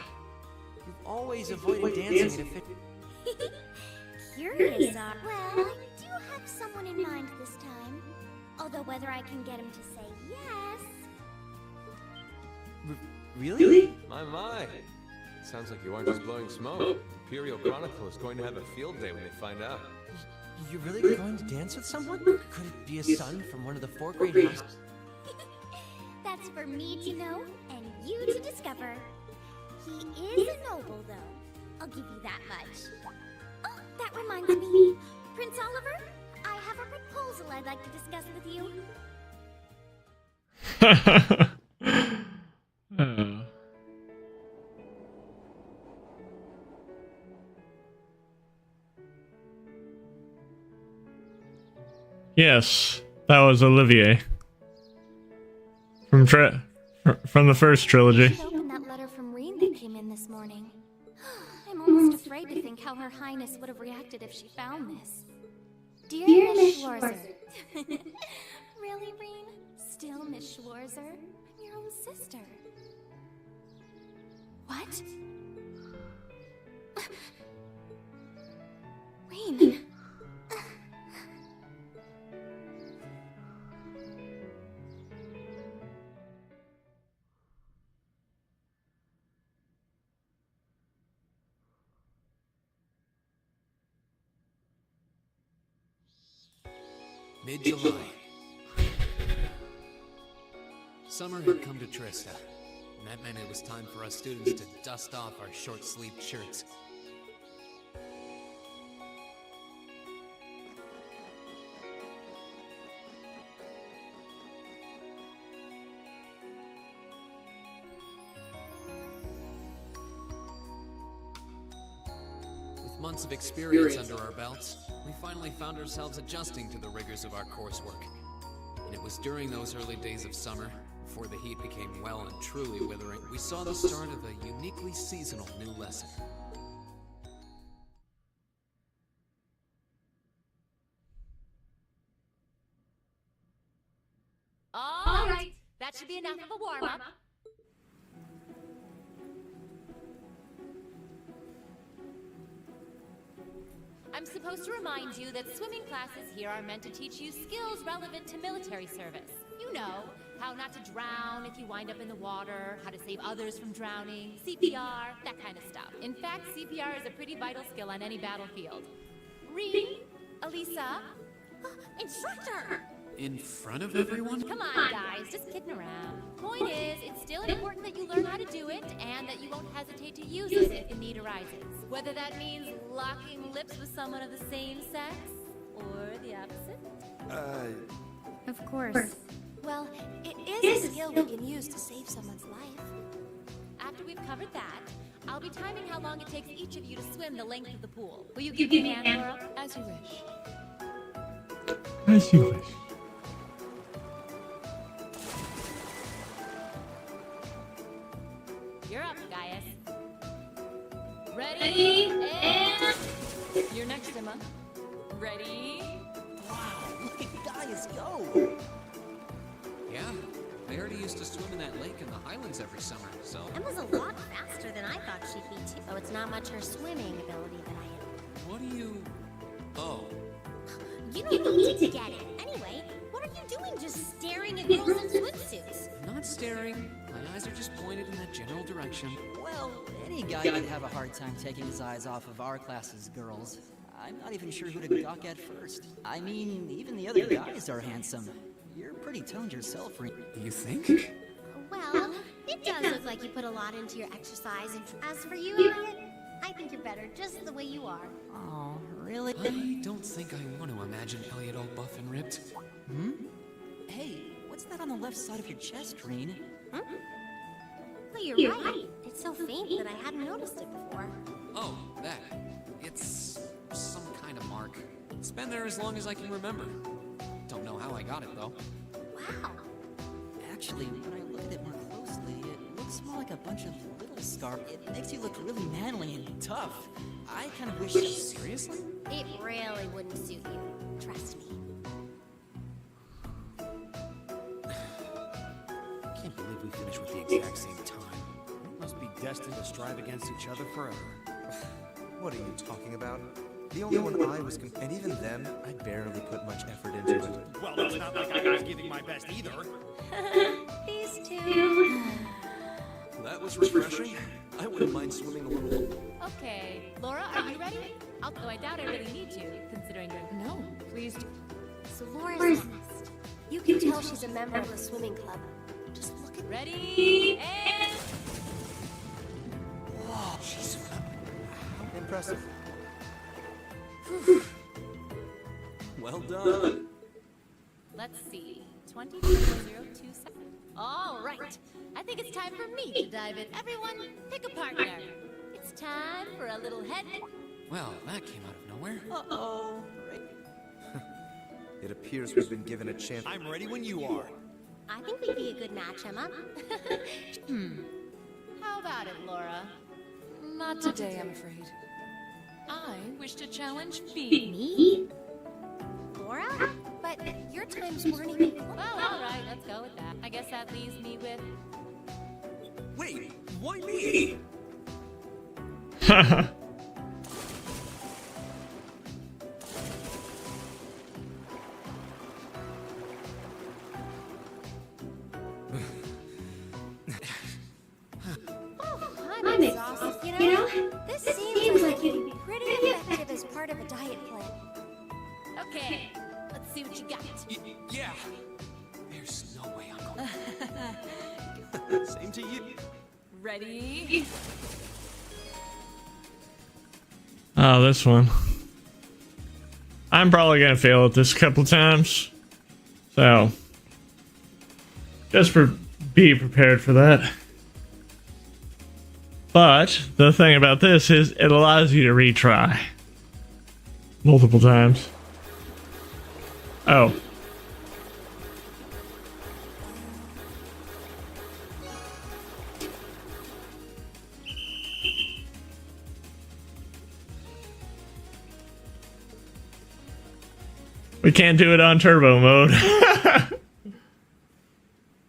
You've always avoided dancing to fit... Curious, well, I do have someone in mind this time. Although whether I can get him to say yes... Really? My. Sounds like you aren't just blowing smoke. Imperial Chronicle is going to have a field day when they find out. You're really going to dance with someone? Could it be a son from one of the 4 great houses? That's for me to know, and you to discover. He is a noble, though. I'll give you that much. Oh, that reminds me. Prince Oliver, I have a proposal I'd like to discuss with you. Yes, that was Olivier. From the first trilogy. I should open that letter from Reen that came in this morning. I'm almost afraid to think how Her Highness would have reacted if she found this. Dear Miss Schwarzer. Really, Reen? Still Miss Schwarzer? I'm your own sister. What? Reen. Mid-July. Summer had come to Trista, and that meant it was time for us students to dust off our short-sleeved shirts. With months of experience under our belts, we finally found ourselves adjusting to the rigors of our coursework. And it was during those early days of summer, before the heat became well and truly withering, we saw the start of a uniquely seasonal new lesson. All right, That should be enough of a warm-up. I'm supposed to remind you that swimming classes here are meant to teach you skills relevant to military service. You know, how not to drown if you wind up in the water, how to save others from drowning, CPR, that kind of stuff. In fact, CPR is a pretty vital skill on any battlefield. Reed, Elisa, instructor! In front of everyone? Come on, guys, just kidding around. Point is, it's still important that you learn how to do it, and that you won't hesitate to use it if the need arises. Whether that means locking lips with someone of the same sex, or the opposite. Of course. Well, it is a skill we can use to save someone's life. After we've covered that, I'll be timing how long it takes each of you to swim the length of the pool. Will you give me an answer, Laura? As you wish. As you wish. You're up, Gaius. Ready? And... You're next, Emma. Ready? Wow, look at Gaius go! Yeah, I heard he used to swim in that lake in the Highlands every summer, so... Emma's a lot faster than I thought she'd be, too. Though it's not much her swimming ability that I am. What do you... Oh. You don't need to get it. Anyway, what are you doing just staring at girls in swimsuits? I'm not staring. My eyes are just pointed in that general direction. Well, any guy would have a hard time taking his eyes off of our class's girls. I'm not even sure who to gawk at first. I mean, even the other guys are handsome. You're pretty toned yourself, Reed. You think? Well, it does look like you put a lot into your exercise. And as for you, Elliot, I think you're better just the way you are. Oh, really? I don't think I want to imagine Elliot all buff and ripped. Hmm? Hey, what's that on the left side of your chest, Reen? Hmm? Well, you're right. It's so faint that I hadn't noticed it before. Oh, that. It's some kind of mark. It's been there as long as I can remember. Don't know how I got it, though. Wow. Actually, when I look at it more closely, it looks more like a bunch of little scars. It makes you look really manly and tough. I kind of wish... Seriously? It really wouldn't suit you. Trust me. Can't believe we finished with the exact same time. We must be destined to strive against each other forever. What are you talking about? The only one I was and even then, I barely put much effort into it. Well, it's not like I was giving my best either. These two. That was refreshing. I wouldn't mind swimming a little. Okay, Laura, are you ready? Although I doubt I really need to, considering you're... No, please do. So Laura's next. You can tell she's a member of the swimming club. Just look at... Ready? And... Whoa, she's... Impressive. Well done. Let's see. 20.027. All right. I think it's time for me to dive in. Everyone, pick a partner. It's time for a little head. Well, that came out of nowhere. Uh-oh. It appears we've been given a chance. I'm ready when you are. I think we'd be a good match, Emma. How about it, Laura? Not today, I'm afraid. I wish to challenge Fee. Me? Laura? But your times weren't even... Well, all right, let's go with that. I guess that leaves me with... Wait, why me? I'm exhausted, you know? This seems like it'd be pretty effective as part of a diet plan. Okay, let's see what you got. Yeah. There's no way I'm going. Same to you. Ready? Oh, this one. I'm probably gonna fail at this a couple times. So, just be prepared for that. But the thing about this is it allows you to retry multiple times. Oh. We can't do it on turbo mode.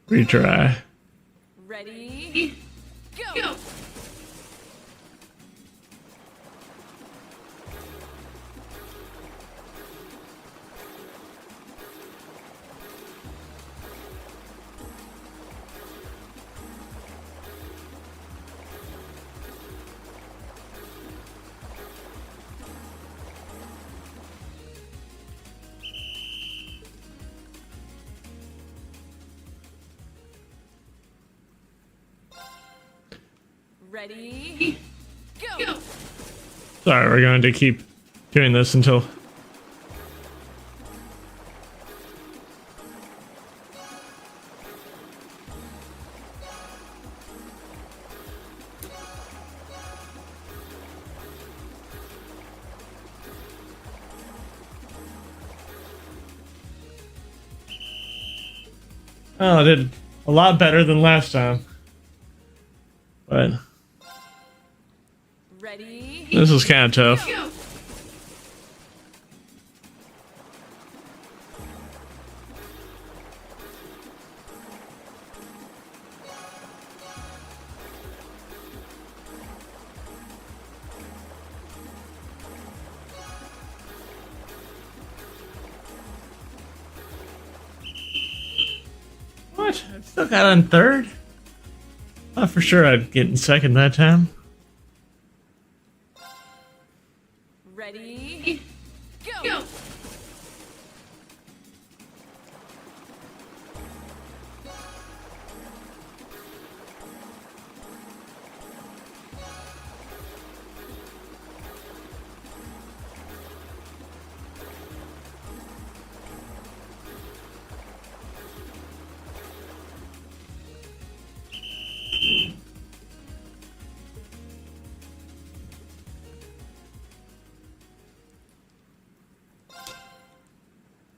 Retry. Ready? Go! Ready? Go! Sorry, we're going to keep doing this until... Oh, I did a lot better than last time. But Ready? this is kind of tough. Go! What? I still got on third? Thought for sure I'd get in second that time. Ready? Go!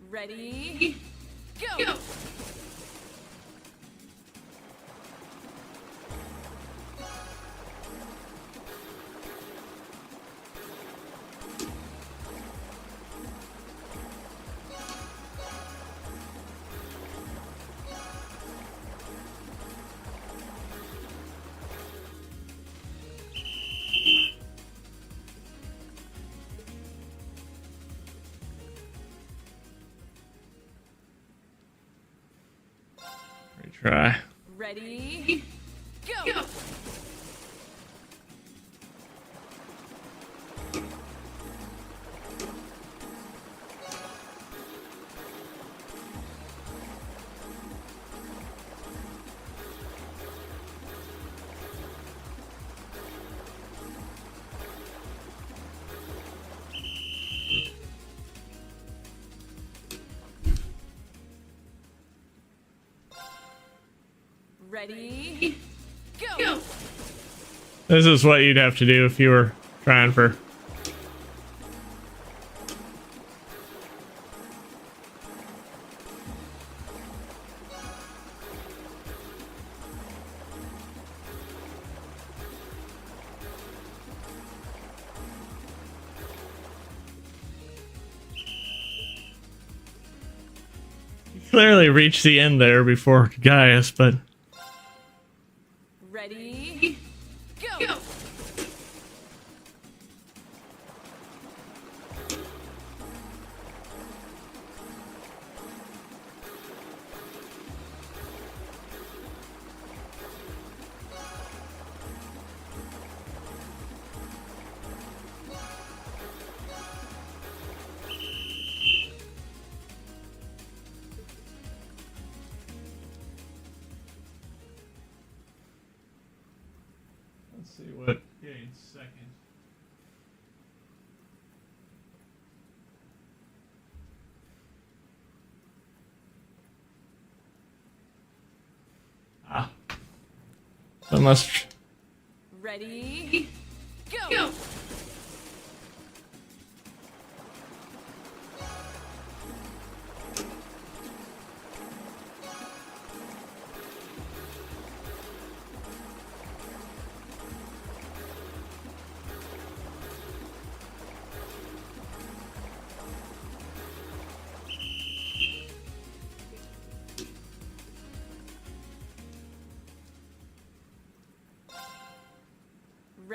Ready? Go! Retry. Ready? Go! Ready? Go! This is what you'd have to do if you were trying for... You clearly reached the end there before Gaius, but... Ready? Go! Let's see what gains second. Ah. Unless... Ready? Go!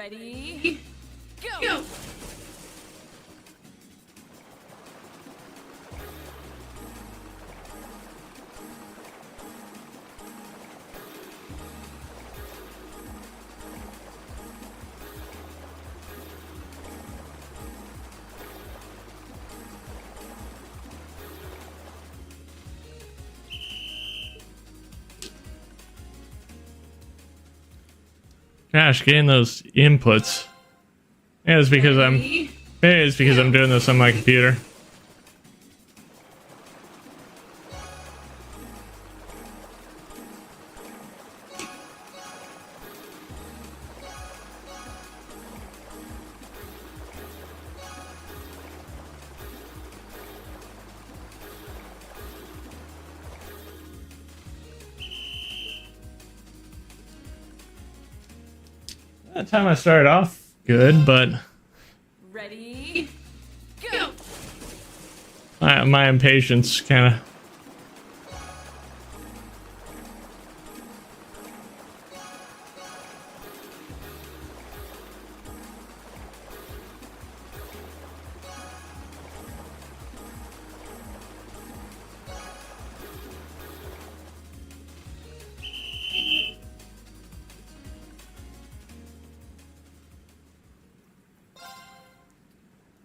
Ready? Go! Gosh, getting those inputs. Yeah, it's because maybe it's because I'm doing this on my computer. That time I started off good, but Ready? Go! my impatience kind of.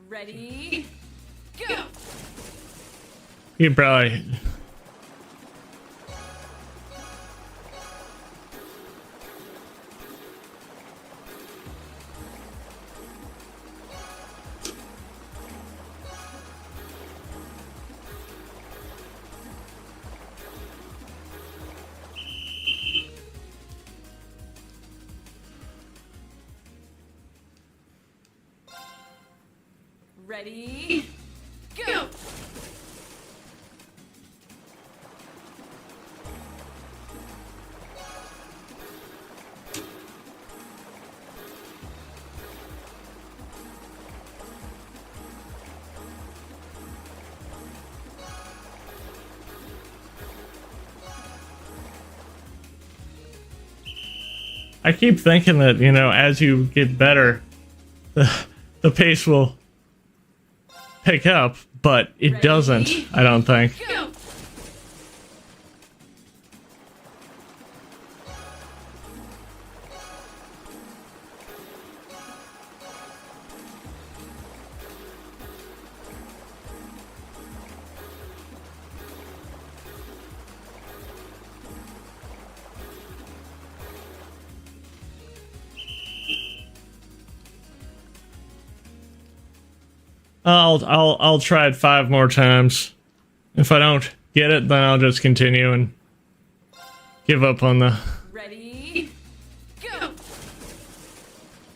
Ready? Go! You probably. Ready? Go! I keep thinking that, you know, as you get better, the pace will pick up, but it doesn't, I don't think. Go! I'll try it 5 more times. If I don't get it, then I'll just continue and give up on the. Ready? Go!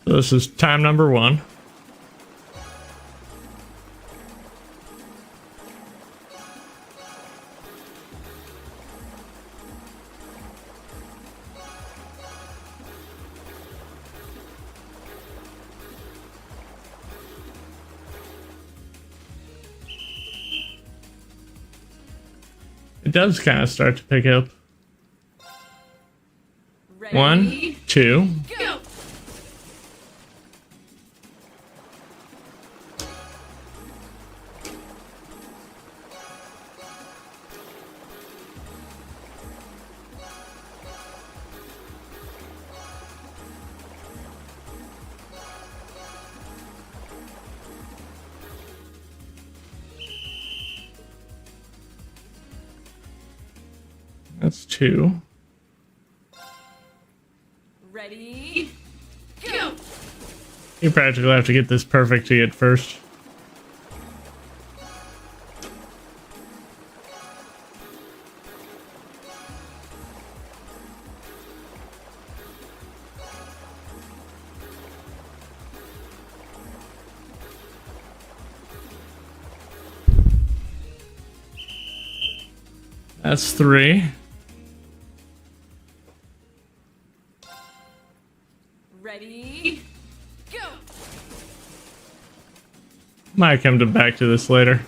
So this is time number 1. It does kind of start to pick up. Ready? 1, 2. Go! That's 2. Ready? Go! You practically have to get this perfect to get first. That's 3. Ready? Go! Might come back to this later.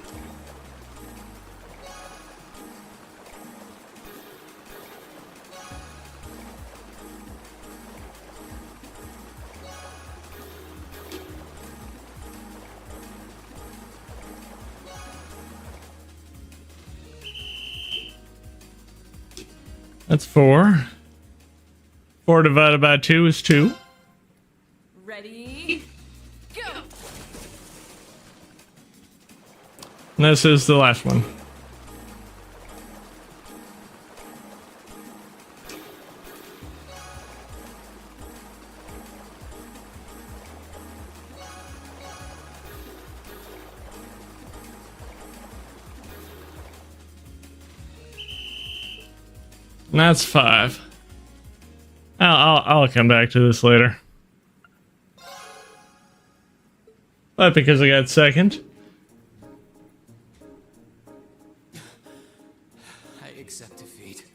That's 4. 4 divided by 2 is 2. Ready? Go! And this is the last one. And that's 5. I'll come back to this later. But because I got second, I accept defeat.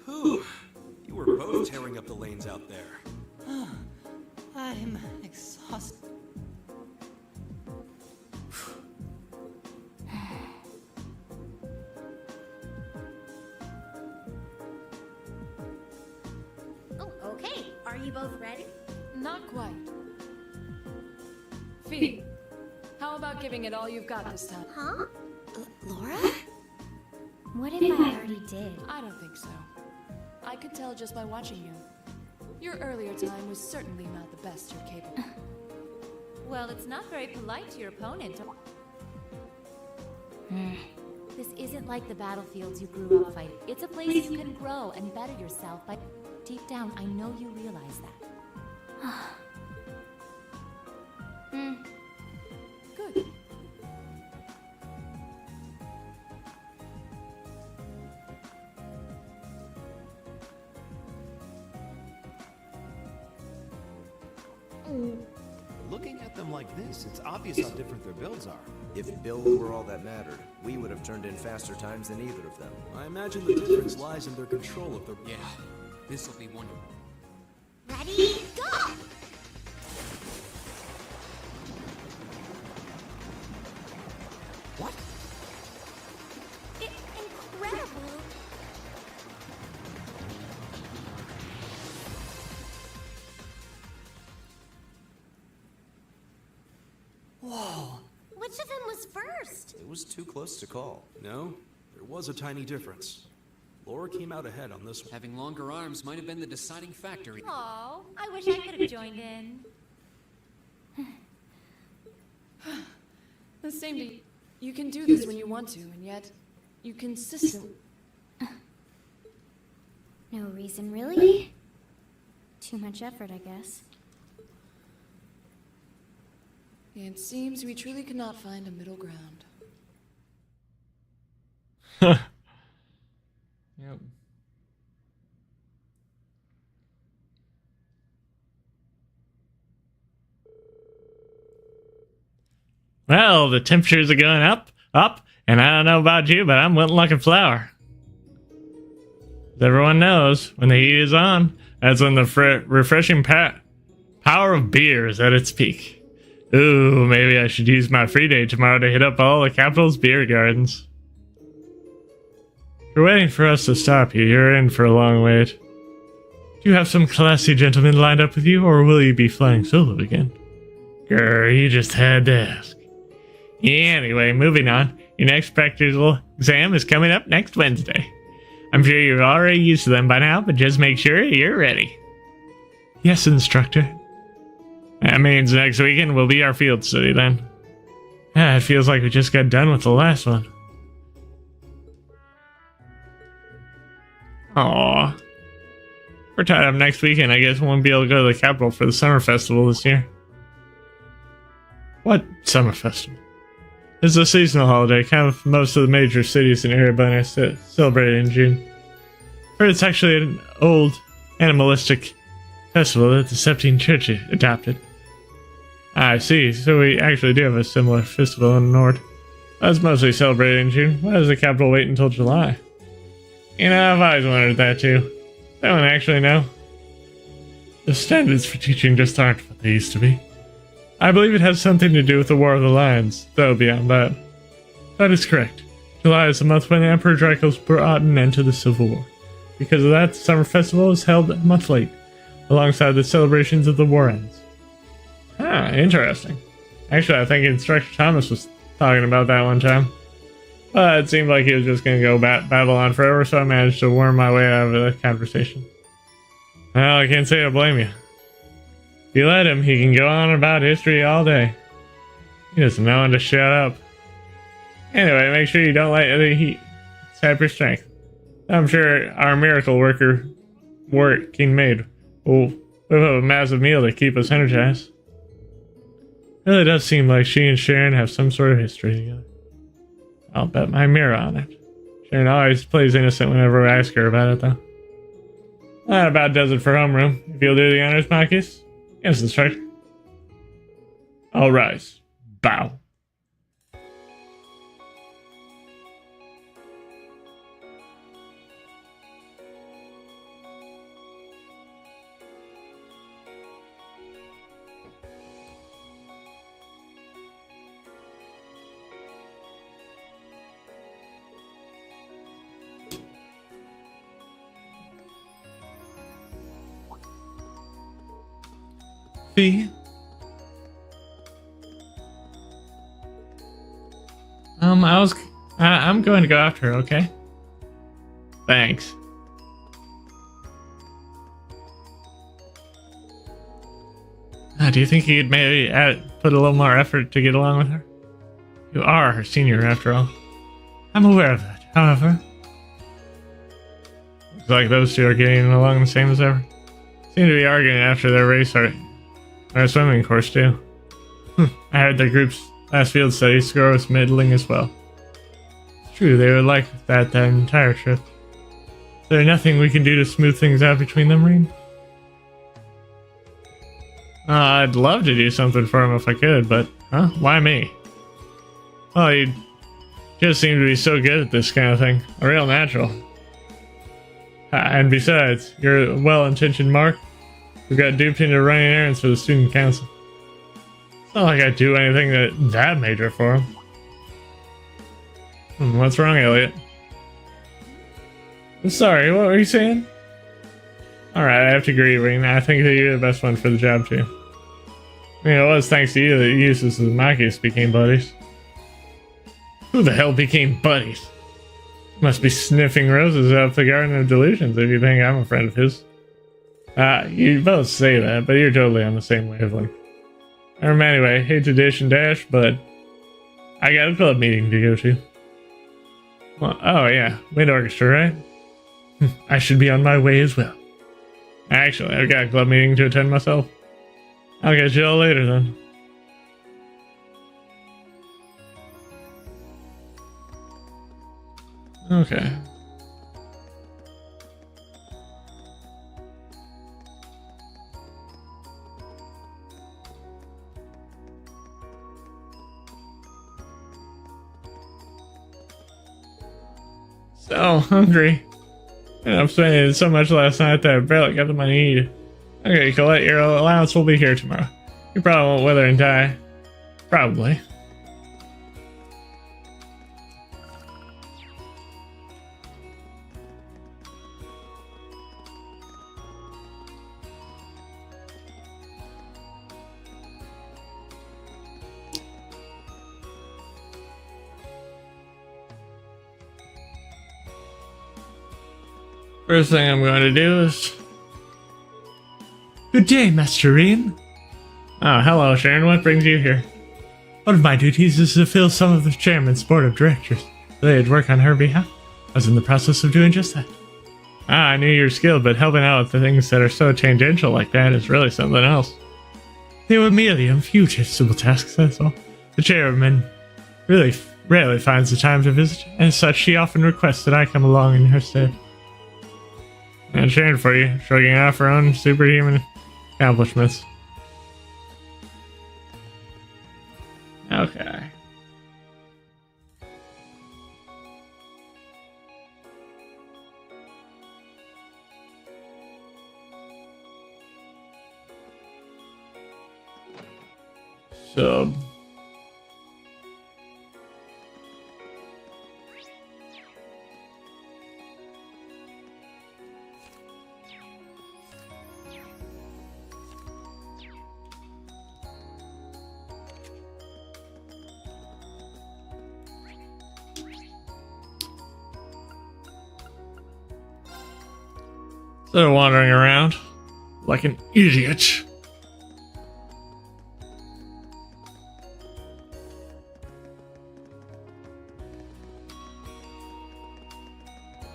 Whew. You were both tearing up the lanes out there. I'm exhausted. Oh, okay. Are you both ready? Not quite. Fee, how about giving it all you've got this time? Huh? Laura? What if I already did? I don't think so. I could tell just by watching you. Your earlier time was certainly not the best you're capable. Well, it's not very polite to your opponent. This isn't like the battlefields you grew up fighting. It's a place you can grow and better yourself by... Deep down, I know you realize that. Good. Looking at them like this, it's obvious how different their builds are. If build were all that mattered, we would have turned in faster times than either of them. I imagine the difference lies in their control of their... Yeah, this'll be wonderful. Ready? Go! What? Incredible! Whoa! Which of them was first? It was too close to call. No, there was a tiny difference. Laura came out ahead on this one. Having longer arms might have been the deciding factor. Aw, I wish I could have joined in. The same to you can do this when you want to, and yet you consistently... No reason, really? Too much effort, I guess. It seems we truly cannot find a middle ground. Yep. Well, the temperatures are going up, and I don't know about you, but I'm wilting like a flower. As everyone knows, when the heat is on, that's when the refreshing power of beer is at its peak. Ooh, maybe I should use my free day tomorrow to hit up all the capital's beer gardens. If you're waiting for us to stop you, you're in for a long wait. Do you have some classy gentlemen lined up with you, or will you be flying solo again? Grr, you just had to ask. Anyway, moving on. Your next practical exam is coming up next Wednesday. I'm sure you're already used to them by now, but just make sure you're ready. Yes, instructor. That means next weekend will be our field study then. It feels like we just got done with the last one. Aww. We're tied up next weekend. I guess we won't be able to go to the capital for the summer festival this year. What summer festival? It's a seasonal holiday, kind of most of the major cities in Erebus celebrate it in June. But it's actually an old animalistic festival that the Septine Church adopted. I see, so we actually do have a similar festival in the North. That's mostly celebrated in June. Why does the capital wait until July? You know, I've always wondered that too. No one actually know. The standards for teaching just aren't what they used to be. I believe it has something to do with the War of the Lions, though beyond that. That is correct. July is the month when Emperor Dracos brought an end to the Civil War. Because of that, the summer festival is held a month late, alongside the celebrations of the war ends. Ah, interesting. Actually, I think Instructor Thomas was talking about that one time. It seemed like he was just going to go babble on forever, so I managed to worm my way out of the conversation. Well, I can't say I blame you. If you let him, he can go on about history all day. He doesn't know when to shut up. Anyway, make sure you don't let the heat sap your strength. I'm sure our miracle working maid will whip up a massive meal to keep us energized. It really does seem like she and Sharon have some sort of history together. I'll bet my mirror on it. Sharon always plays innocent whenever I ask her about it, though. That about does it for homeroom. If you'll do the honors, Marcus. Yes, instructor. All rise. Bow. Fee? I'm going to go after her, okay? Thanks. Do you think you'd maybe put a little more effort to get along with her? You are her senior, after all. I'm aware of that, however. Looks like those two are getting along the same as ever. Seem to be arguing after their race or our swimming course, too. I heard their group's last field study score was middling as well. It's true, they were like that entire trip. Is there nothing we can do to smooth things out between them, Rean? I'd love to do something for him if I could, but, why me? Well, you just seem to be so good at this kind of thing. A real natural. And besides, you're a well-intentioned Mark who got duped into running errands for the student council. It's not like I'd do anything that major for him. What's wrong, Elliot? I'm sorry, what were you saying? Alright, I have to agree, Rean. I think that you're the best one for the job, too. I mean, it was thanks to you that Eustace and Marcus became buddies. Who the hell became buddies? Must be sniffing roses up the Garden of Delusions if you think I'm a friend of his. You both say that, but you're totally on the same wavelength. Anyway, hate to dish and dash, but I got a club meeting to go to. Well, oh yeah, Wind Orchestra, right? I should be on my way as well. Actually, I've got a club meeting to attend myself. I'll catch you all later then. Okay. So hungry. And I'm spending so much last night that I barely got the money to eat. Okay, Colette, your allowance will be here tomorrow. You probably won't wither and die. Probably. First thing I'm going to do is... Good day, Master Rean. Oh, hello, Sharon. What brings you here? One of my duties is to fill some of the chairman's board of directors. They had work on her behalf. I was in the process of doing just that. I knew you were skilled, but helping out with the things that are so tangential like that is really something else. They were merely a few simple tasks, that's all. The chairman really rarely finds the time to visit, and as such, she often requests that I come along in her stead. And cheering for you, shrugging off her own superhuman accomplishments. Okay. So... Instead of wandering around like an idiot.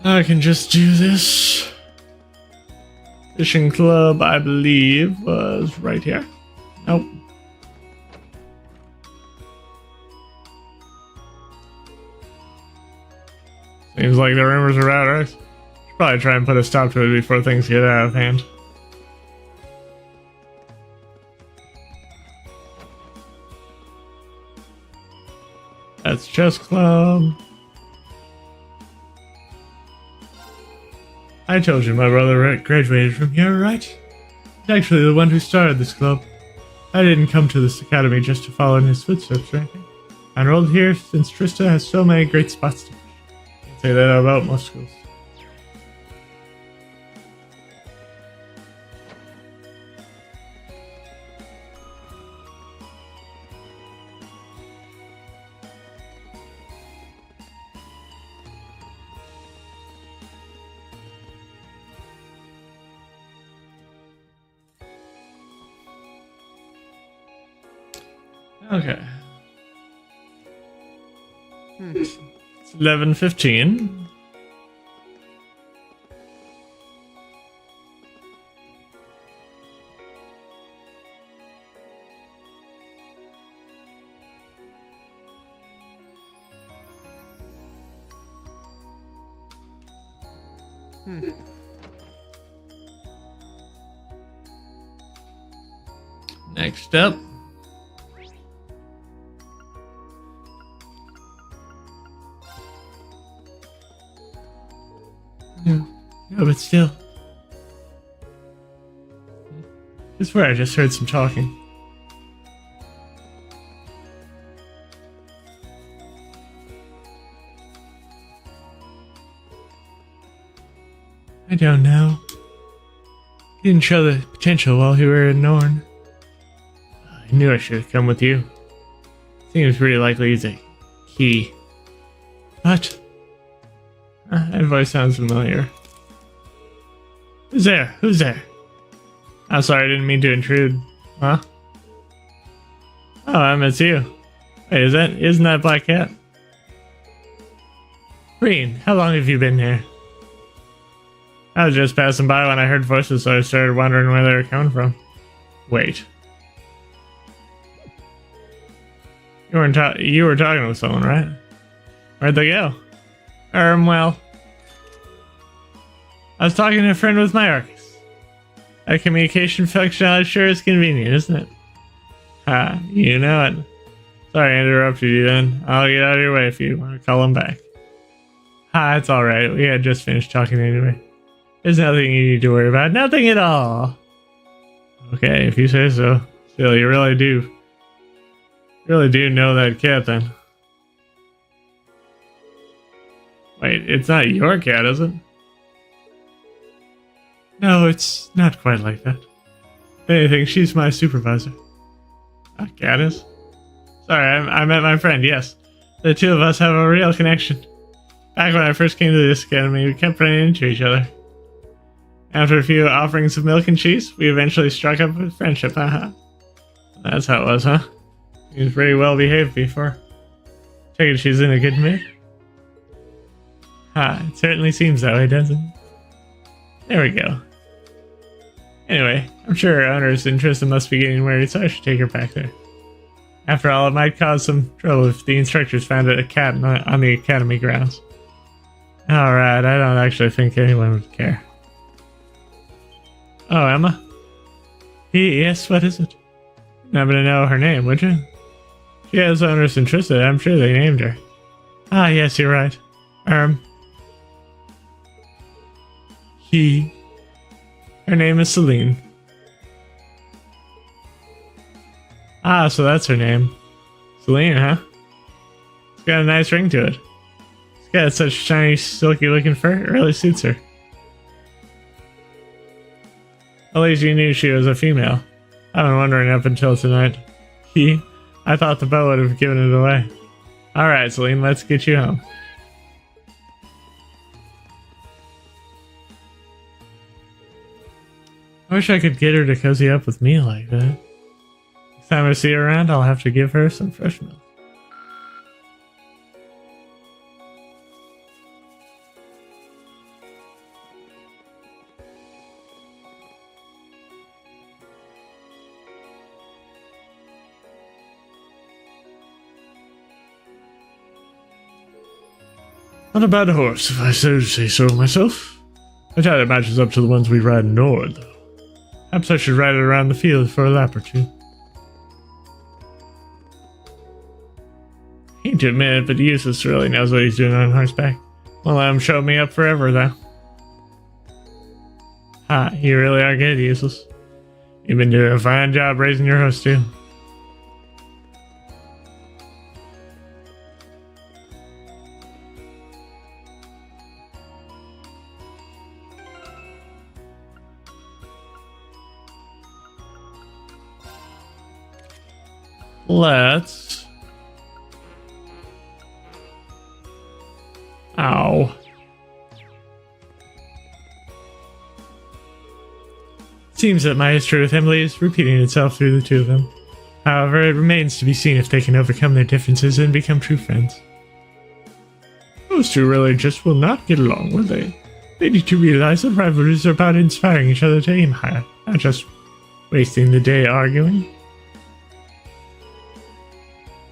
I can just do this. Fishing club, I believe, was right here. Nope. Seems like the rumors are out, right? Should probably try and put a stop to it before things get out of hand. That's chess club. I told you my brother graduated from here, right? He's actually the one who started this club. I didn't come to this academy just to follow in his footsteps or anything. I enrolled here since Trista has so many great spots to push. Can't say that about most schools. Okay. It's 11:15. Next up. No, but still. I swear I just heard some talking. I don't know. He didn't show the potential while we were in Norn. I knew I should have come with you. Seems pretty likely he's a key. What? That voice sounds familiar. Who's there? Who's there? I'm sorry, I didn't mean to intrude. Huh? Oh, it's you. Wait, isn't that Black Cat? Green, how long have you been here? I was just passing by when I heard voices, so I started wondering where they were coming from. Wait. You were talking with someone, right? Where'd they go? Well, I was talking to a friend with my Arcus. That communication functionality sure is convenient, isn't it? You know it. Sorry I interrupted you then. I'll get out of your way if you want to call him back. It's alright. We had just finished talking anyway. There's nothing you need to worry about. Nothing at all. Okay, if you say so. Still, you really do know that cat then. Wait, it's not your cat, is it? No, it's not quite like that. If anything, she's my supervisor. Cat is? Sorry, I met my friend, yes. The two of us have a real connection. Back when I first came to this academy, we kept running into each other. After a few offerings of milk and cheese, we eventually struck up a friendship, haha. That's how it was, huh? He was pretty well behaved before. Take it she's in a good mood. It certainly seems that way, doesn't it? There we go. Anyway, I'm sure her owner's interest must be getting worried, so I should take her back there. After all, it might cause some trouble if the instructors found a cat on the academy grounds. Alright, I don't actually think anyone would care. Oh, Emma? Yes, what is it? You happen to know her name, would you? She has owners interested, I'm sure they named her. Yes, you're right. Her name is Celine. So that's her name. Celine, huh? It's got a nice ring to it. It's got such shiny, silky looking fur, it really suits her. At least you knew she was a female. I've been wondering up until tonight. I thought the bow would have given it away. Alright, Celine, let's get you home. I wish I could get her to cozy up with me like that. Next time I see her around, I'll have to give her some fresh milk. Not a bad horse, if I so say so myself. I doubt it matches up to the ones we ride north, though. Perhaps I should ride it around the field for a lap or two. Hate to admit it, but Eustace really knows what he's doing on horseback. Won't let him show me up forever, though. Ha, you really are good, Eustace. You've been doing a fine job raising your horse, too. Let's... Ow. Seems that my history with Emily is repeating itself through the two of them. However, it remains to be seen if they can overcome their differences and become true friends. Those two really just will not get along, will they? They need to realize that rivalries are about inspiring each other to aim higher, not just wasting the day arguing.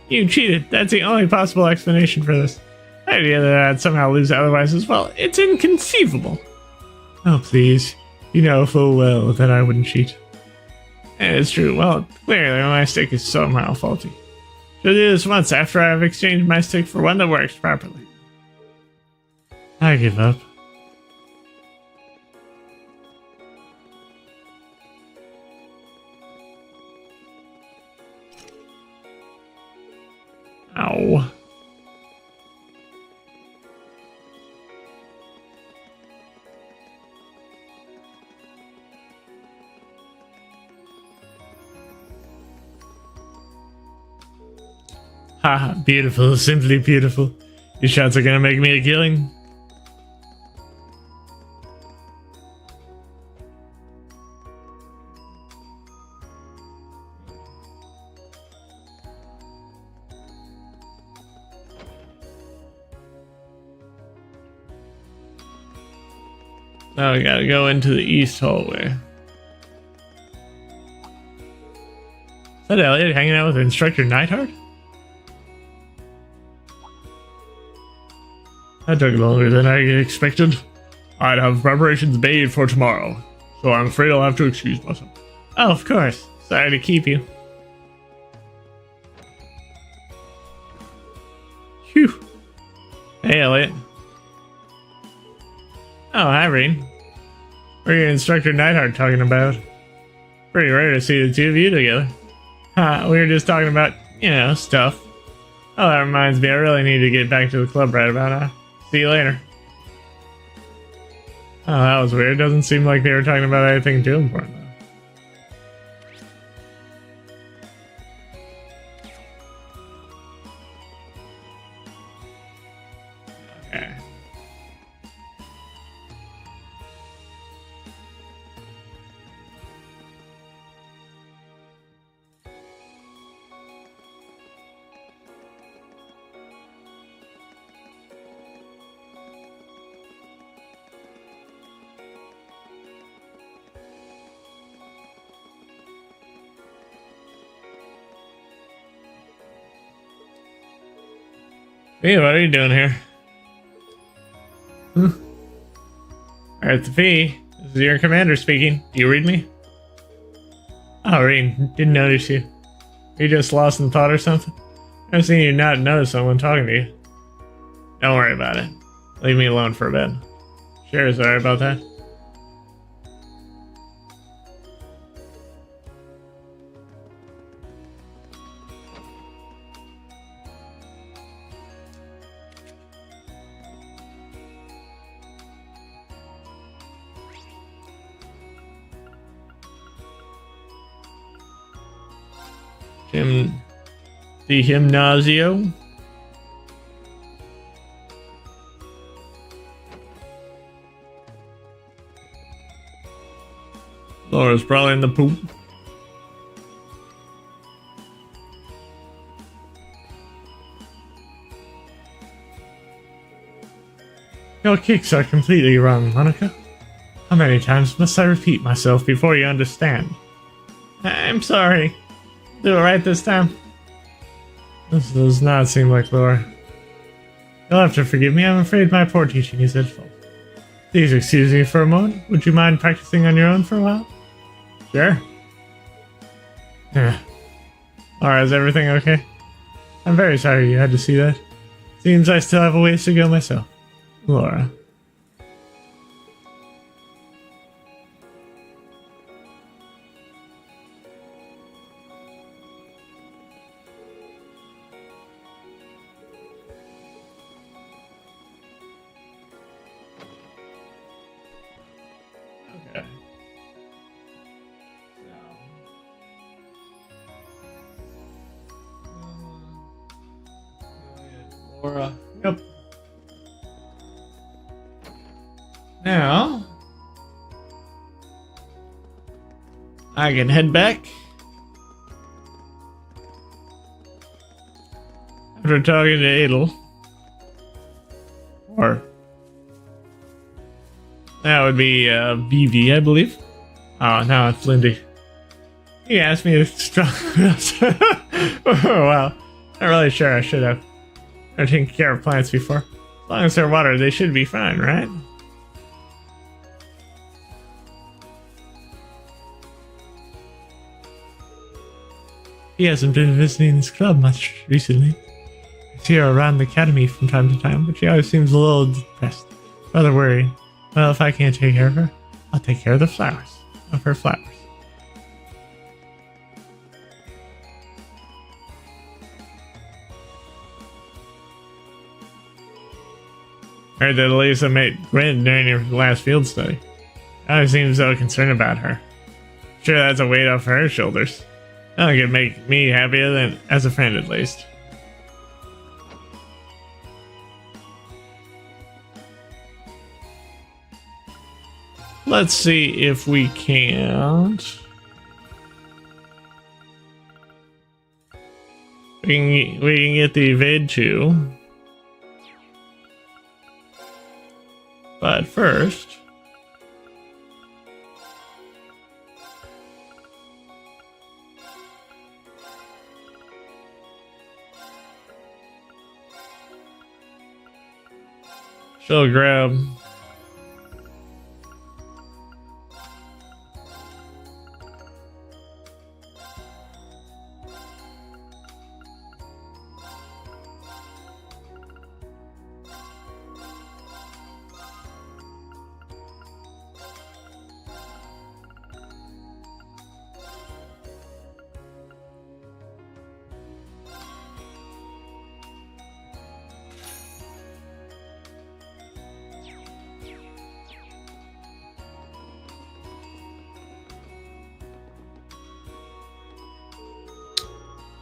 You cheated. That's the only possible explanation for this. The idea that I'd somehow lose otherwise as well. It's inconceivable. Oh, please. You know full well that I wouldn't cheat. And it's true. Well, clearly my stick is somehow faulty. Should do this once after I've exchanged my stick for one that works properly. I give up. Ow. Haha, beautiful, simply beautiful. These shots are gonna make me a killing. Now we gotta go into the east hallway. Is that Elliot hanging out with Instructor Neidhart? That took longer than I expected. I'd have preparations made for tomorrow, so I'm afraid I'll have to excuse myself. Oh, of course. Sorry to keep you. Phew. Hey, Elliot. Oh, hi, Reed. What are you and Instructor Neidhart talking about? Pretty rare to see the two of you together. We were just talking about, stuff. Oh, that reminds me, I really need to get back to the club right about now. See you later. Oh, that was weird. Doesn't seem like they were talking about anything too important, though. Okay. Hey, what are you doing here? Earth V, this is your commander speaking. Do you read me? Oh, Reed, didn't notice you. Are you just lost in thought or something? I've seen you not notice someone talking to you. Don't worry about it. Leave me alone for a bit. Sure, sorry about that. The Gymnasio. Laura's probably in the pool. Your kicks are completely wrong, Monica. How many times must I repeat myself before you understand? I'm sorry. Do it right this time. This does not seem like Laura. You'll have to forgive me. I'm afraid my poor teaching is at fault. Please excuse me for a moment. Would you mind practicing on your own for a while? Sure. Yeah. Laura, is everything okay? I'm very sorry you had to see that. Seems I still have a ways to go myself. Laura. Okay. Laura. Yep. Now, I can head back. After talking to Adel. Or that would be BV, I believe. Oh, no, it's Lindy. He asked me to strong. Oh, wow. Not really sure I should have. I've taken care of plants before. As long as they're watered, they should be fine, right? He hasn't been visiting this club much recently. I see her around the academy from time to time, but she always seems a little depressed, rather worried. Well, if I can't take care of her, I'll take care of the flowers. Of her flowers. Heard that Elisa met Gwen during your last field study. I always seem so concerned about her. Sure, that's a weight off her shoulders. I think it'd make me happier than as a friend, at least. Let's see if we can't. We can get the evade too. But first, she'll grab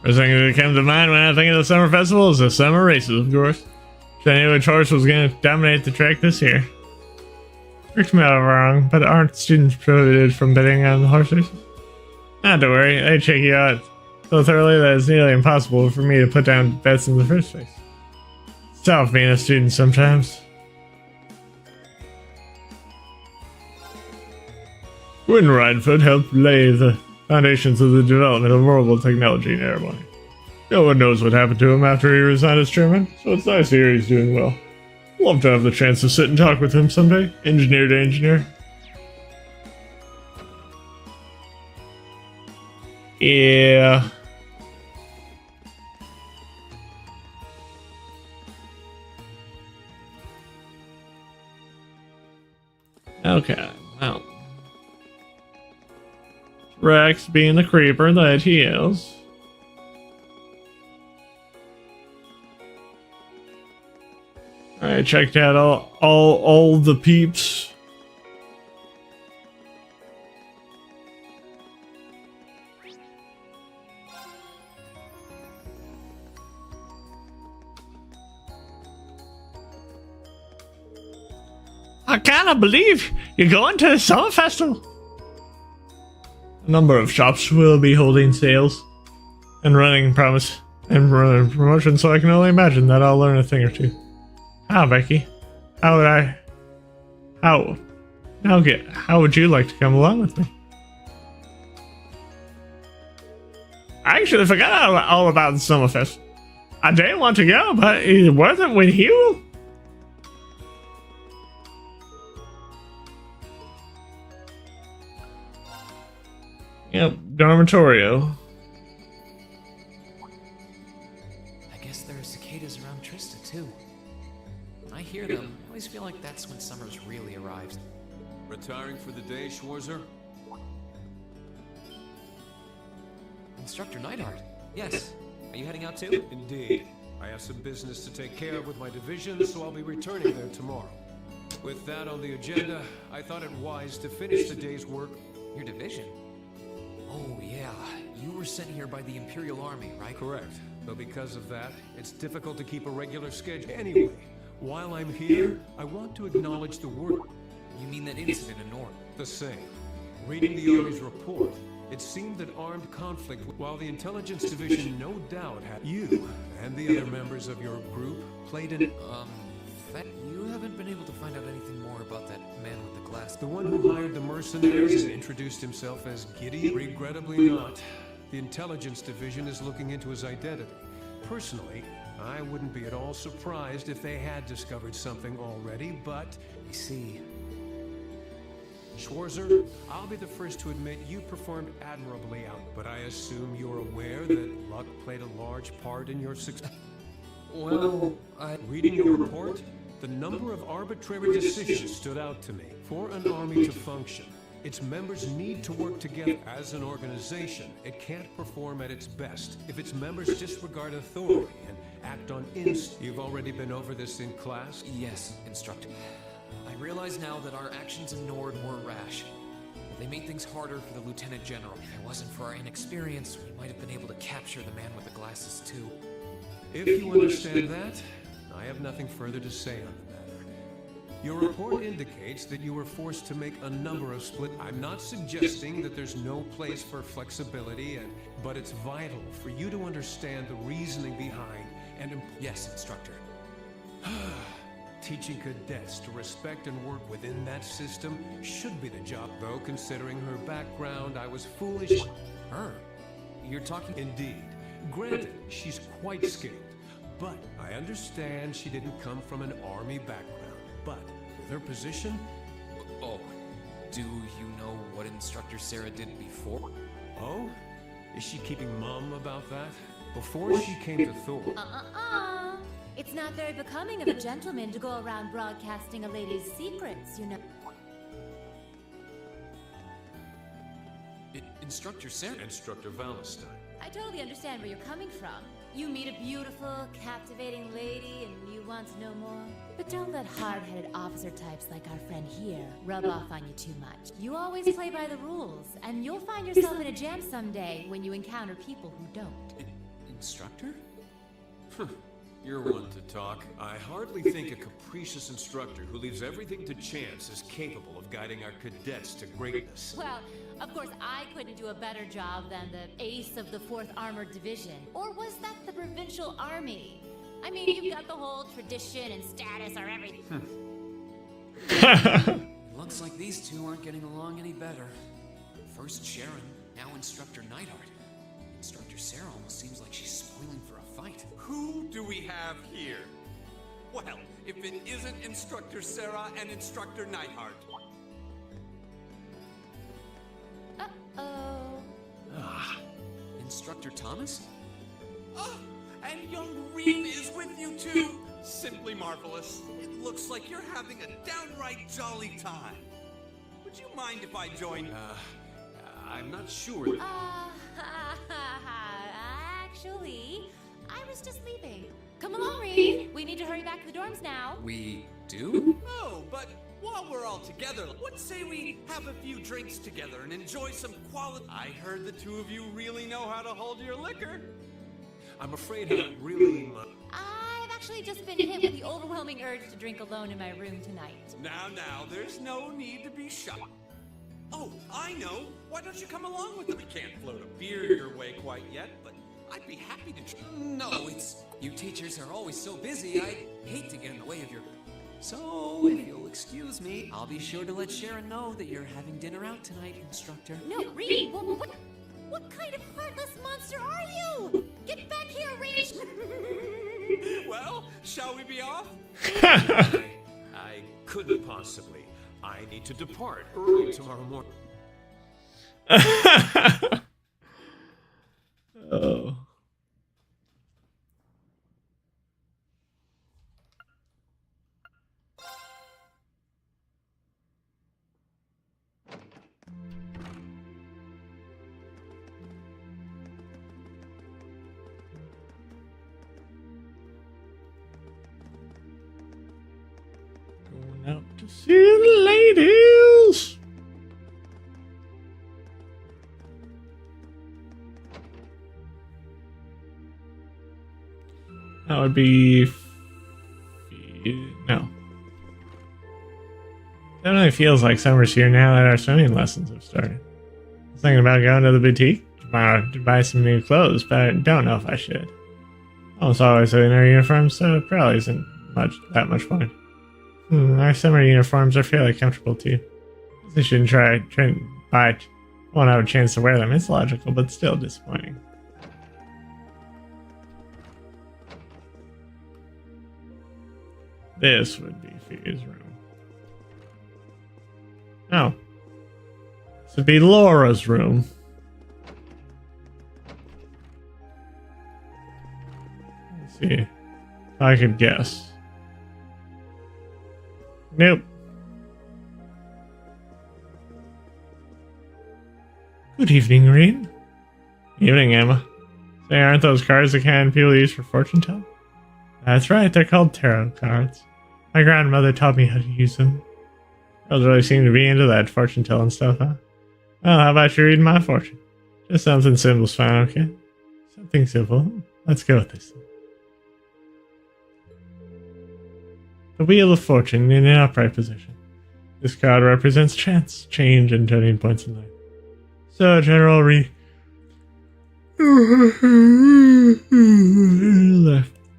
First thing that comes to mind when I think of the summer festival is the summer races, of course. So I knew which horse was going to dominate the track this year. Correct me if I'm wrong, but aren't students prohibited from betting on the horse races? Not to worry, I check you out so thoroughly that it's nearly impossible for me to put down bets in the first place. It's tough being a student sometimes. Gwen Rhinefoot helped lay the foundations of the development of mobile technology in Airborne. No one knows what happened to him after he resigned as chairman, so it's nice to hear he's doing well. Love to have the chance to sit and talk with him someday, engineer to engineer. Yeah. Okay, well. Rex being the creeper that he is. I checked out all the peeps. I cannot believe you're going to the summer festival. A number of shops will be holding sales and running promotions, so I can only imagine that I'll learn a thing or two. How, Becky? How would you like to come along with me? I actually forgot all about the Summerfest. I didn't want to go, but it wasn't with you. Yep, Dormitorio. I guess there are cicadas around Trista, too. When I hear them, I always feel like that's when summer's really arrives. Retiring for the day, Schwarzer? Instructor Neidhart. Yes. Are you heading out too? Indeed. I have some business to take care of with my division, so I'll be returning there tomorrow. With that on the agenda, I thought it wise to finish the day's work. Your division? Oh, yeah. You were sent here by the Imperial Army, right? Correct. But because of that, it's difficult to keep a regular schedule. Anyway, while I'm here, I want to acknowledge the work. You mean that incident in Nord? The same. Reading the Army's report, it seemed that armed conflict, while the Intelligence Division no doubt had you and the other members of your group played an... You haven't been able to find out anything more about that man with the glass. The one who hired the mercenaries and introduced himself as Gideon? Regrettably not. The Intelligence Division is looking into his identity. Personally, I wouldn't be at all surprised if they had discovered something already, but... I see. Schwarzer, I'll be the first to admit you performed admirably out, but I assume you're aware that luck played a large part in your success. Well, Reading your report, the number of arbitrary decisions stood out to me. For an army to function, its members need to work together. As an organization, it can't perform at its best if its members disregard authority and act on instinct. You've already been over this in class? Yes, Instructor. I realize now that our actions in Nord were rash. They made things harder for the Lieutenant General. If it wasn't for our inexperience, we might have been able to capture the man with the glasses too. If you understand that, I have nothing further to say on the matter. Your report indicates that you were forced to make a number of split. I'm not suggesting that there's no place for flexibility, but it's vital for you to understand the reasoning behind and... Yes, Instructor. Teaching cadets to respect and work within that system should be the job. Though, considering her background, I was foolish. Her? You're talking... Indeed. Granted, she's quite skilled. But I understand she didn't come from an army background. But with her position... Oh, do you know what Instructor Sarah did before? Oh? Is she keeping mum about that? Before she came to Thor... It's not very becoming of a gentleman to go around broadcasting a lady's secrets, you know. Instructor Sarah? Instructor Valentine. I totally understand where you're coming from. You meet a beautiful, captivating lady and you want to know more. But don't let hard-headed officer types like our friend here rub off on you too much. You always play by the rules, and you'll find yourself in a jam someday when you encounter people who don't. Instructor? You're one to talk. I hardly think a capricious instructor who leaves everything to chance is capable of guiding our cadets to greatness. Well, of course I couldn't do a better job than the ace of the 4th Armored Division. Or was that the Provincial Army? I mean, you've got the whole tradition and status or everything. Looks like these two aren't getting along any better. First Sharon, now Instructor Neidhart. Instructor Sarah almost seems like she's spoiling for a fight. Who do we have here? Well, if it isn't Instructor Sarah and Instructor Neidhart. Uh-oh. Instructor Thomas? Oh, and young Reeve is with you too. Simply marvelous. It looks like you're having a downright jolly time. Would you mind if I join? I'm not sure. Actually, I was just leaving. Come along, Reeve. We need to hurry back to the dorms now. We do? Oh, but while we're all together, let's say we have a few drinks together and enjoy some quality... I heard the two of you really know how to hold your liquor. I'm afraid I really... I've actually just been hit with the overwhelming urge to drink alone in my room tonight. Now, there's no need to be shy. Oh, I know. Why don't you come along with me? We can't float a beer your way quite yet, but I'd be happy to. No, it's you teachers are always so busy. I hate to get in the way of your. So, if you'll excuse me, I'll be sure to let Sharon know that you're having dinner out tonight, instructor. No, Reed, what kind of heartless monster are you? Get back here, Reed! Well, shall we be off? I couldn't possibly. I need to depart early tomorrow morning. Oh. Going out to see the ladies. That would be no. Definitely feels like summer's here now that our swimming lessons have started. I was thinking about going to the boutique tomorrow to buy some new clothes, but I don't know if I should. Almost always in our uniforms, so it probably isn't that much fun. Our summer uniforms are fairly comfortable too. I shouldn't try buy. Won't have a chance to wear them. It's logical, but still disappointing. This would be Fee's room. No. This would be Laura's room. Let's see. If I could guess. Nope. Good evening, Reed. Evening, Emma. Say, aren't those cards the kind people use for fortune telling? That's right, they're called tarot cards. My grandmother taught me how to use them. Girls really seem to be into that fortune telling stuff, huh? Well, how about you reading my fortune? Just something simple's fine, okay? Something simple. Let's go with this. The Wheel of Fortune in an upright position. This card represents chance, change, and turning points in life. So, General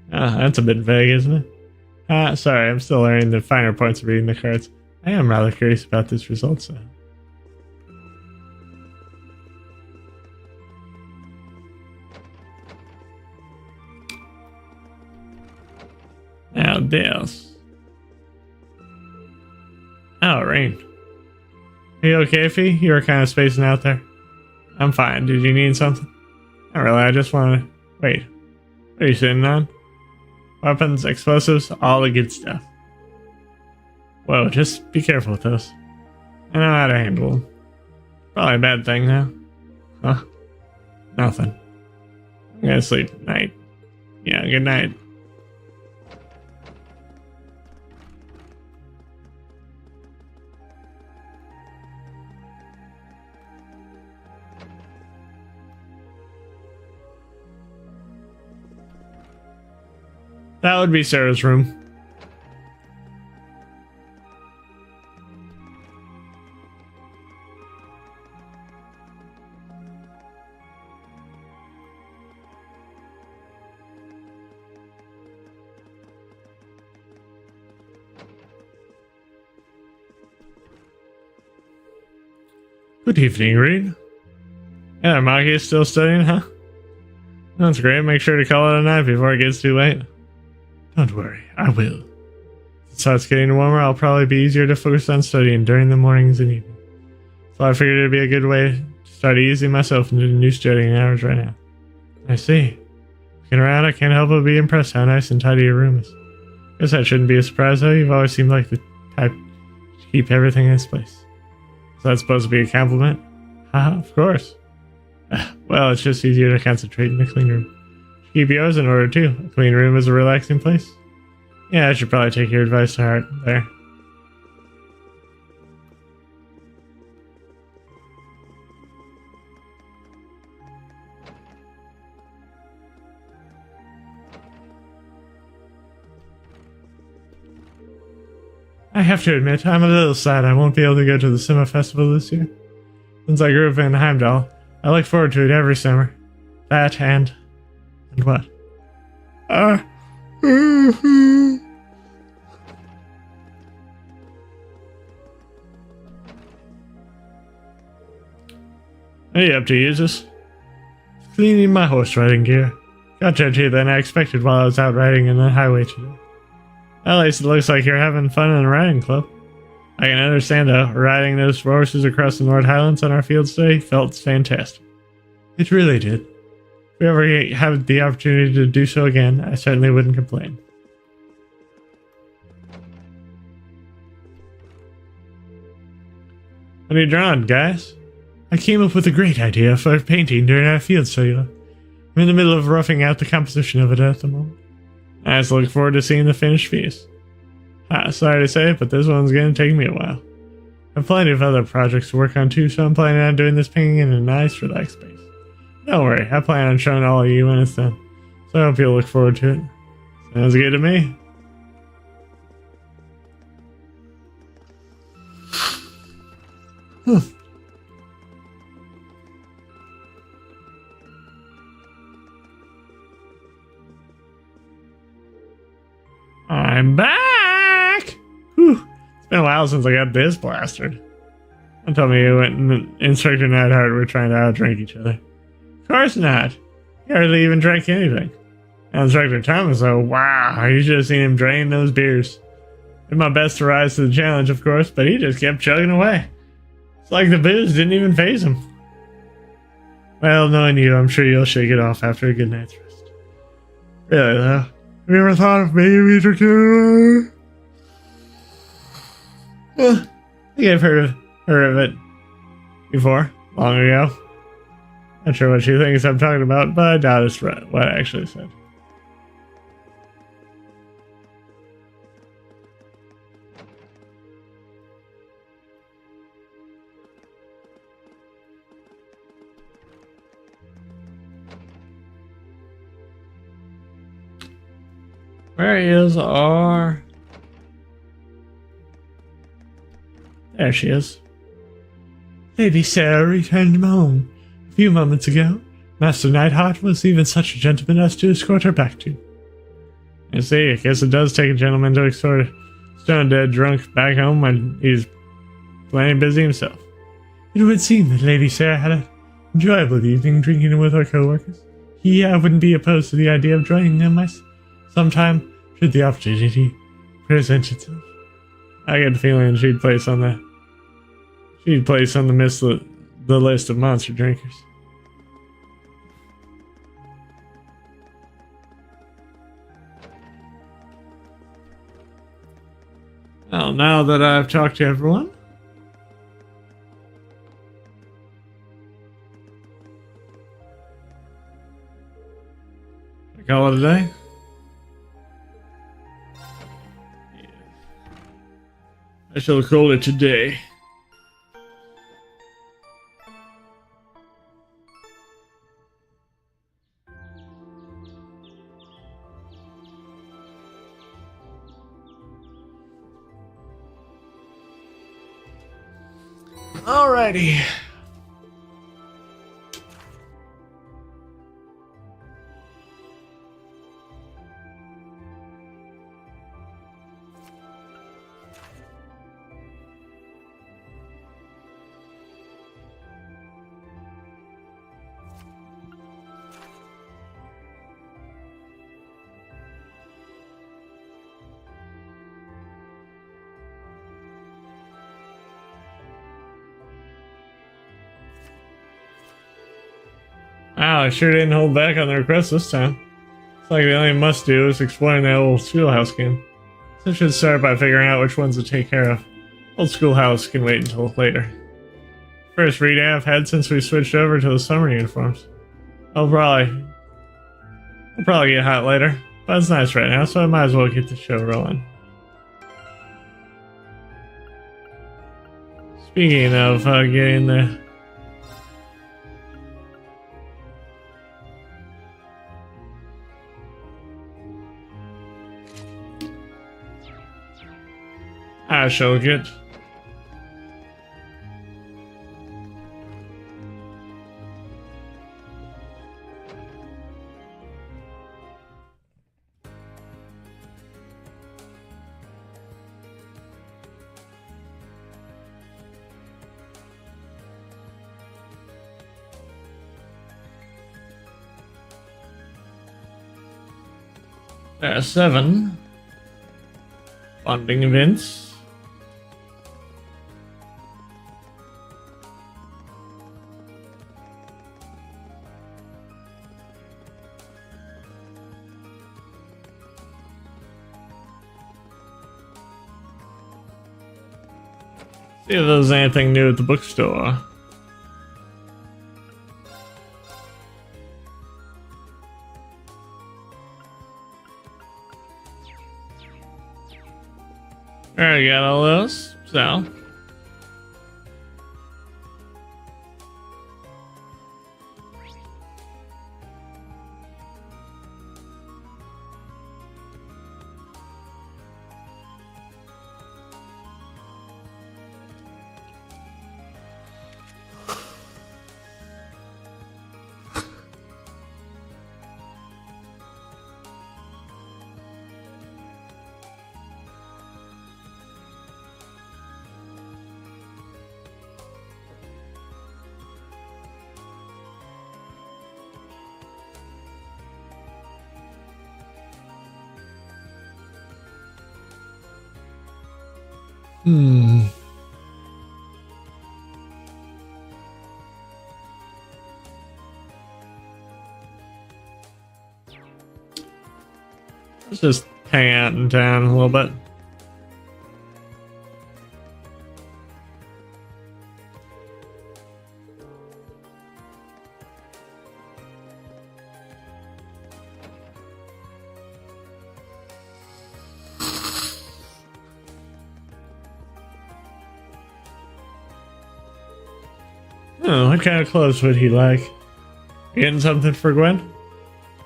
that's a bit vague, isn't it? Sorry, I'm still learning the finer points of reading the cards. I am rather curious about this result, so. Now this. Oh, Rain. Are you okay, Fee? You were kind of spacing out there. I'm fine. Did you need something? Not really, I just want to... Wait. What are you sitting on? Weapons, explosives, all the good stuff. Whoa, just be careful with those. I know how to handle them. Probably a bad thing now. Huh? Nothing. I'm gonna sleep. Night. Yeah, good night. That would be Sarah's room. Good evening, Reed. Yeah, Maki is still studying, huh? That's great. Make sure to call it a night before it gets too late. Don't worry, I will. If it starts getting warmer, I'll probably be easier to focus on studying during the mornings and evenings. So I figured it'd be a good way to start easing myself into the new studying hours right now. I see. Looking around, I can't help but be impressed how nice and tidy your room is. Guess that shouldn't be a surprise though, you've always seemed like the type to keep everything in its place. Is that supposed to be a compliment? Haha, of course. Well, it's just easier to concentrate in a clean room. Keep yours in order too. A clean room is a relaxing place. Yeah, I should probably take your advice to heart there. I have to admit, I'm a little sad I won't be able to go to the summer festival this year. Since I grew up in Heimdall, I look forward to it every summer. That and what? Are you up to use this? Cleaning my horse riding gear. Got dirtier than I expected while I was out riding in the highway today. At least it looks like you're having fun in a riding club. I can understand though, riding those horses across the North Highlands on our fields today felt fantastic. It really did. If we ever have the opportunity to do so again, I certainly wouldn't complain. What are you drawing, guys? I came up with a great idea for painting during our field sale. I'm in the middle of roughing out the composition of it at the moment. I just look forward to seeing the finished piece. Sorry to say it, but this one's going to take me a while. I have plenty of other projects to work on too, so I'm planning on doing this painting in a nice, relaxed space. Don't worry, I plan on showing all of you when it's done, so I hope you'll look forward to it. Sounds good to me. I'm back! Whew. It's been a while since I got this blasted. Don't tell me you and Instructor Neidhart were trying to outdrink each other. Of course not. He hardly even drank anything. And Instructor Thomas, though, wow, you should have seen him drain those beers. Did my best to rise to the challenge, of course, but he just kept chugging away. It's like the booze didn't even faze him. Well, knowing you, I'm sure you'll shake it off after a good night's rest. Really, though? Have you ever thought of maybe drinking? I think I've heard of it before, long ago. Not sure what she thinks I'm talking about, but I doubt it's what I actually said. Where is our... There she is. Lady Sarah returned home a few moments ago. Master Neidhart was even such a gentleman as to escort her back to. I see, I guess it does take a gentleman to escort a stone dead drunk back home when he's plenty busy himself. It would seem that Lady Sarah had an enjoyable evening drinking with her co-workers. I wouldn't be opposed to the idea of joining them sometime should the opportunity present itself. I get the feeling she'd place on the list of monster drinkers. Well, now that I've talked to everyone, I call it a day. I shall call it today. Alrighty. Wow, I sure didn't hold back on the request this time. It's like the only must-do is exploring the old schoolhouse again. So I should start by figuring out which ones to take care of. Old schoolhouse can wait until later. First reading I've had since we switched over to the summer uniforms. I'll probably get hot later, but it's nice right now, so I might as well get the show rolling. Speaking of getting the... I shall get 7. Bonding events. See if there's anything new at the bookstore. Alright, got all those. So. Let's just hang out in town a little bit. Oh, what kind of clothes would he like? Getting something for Gwen?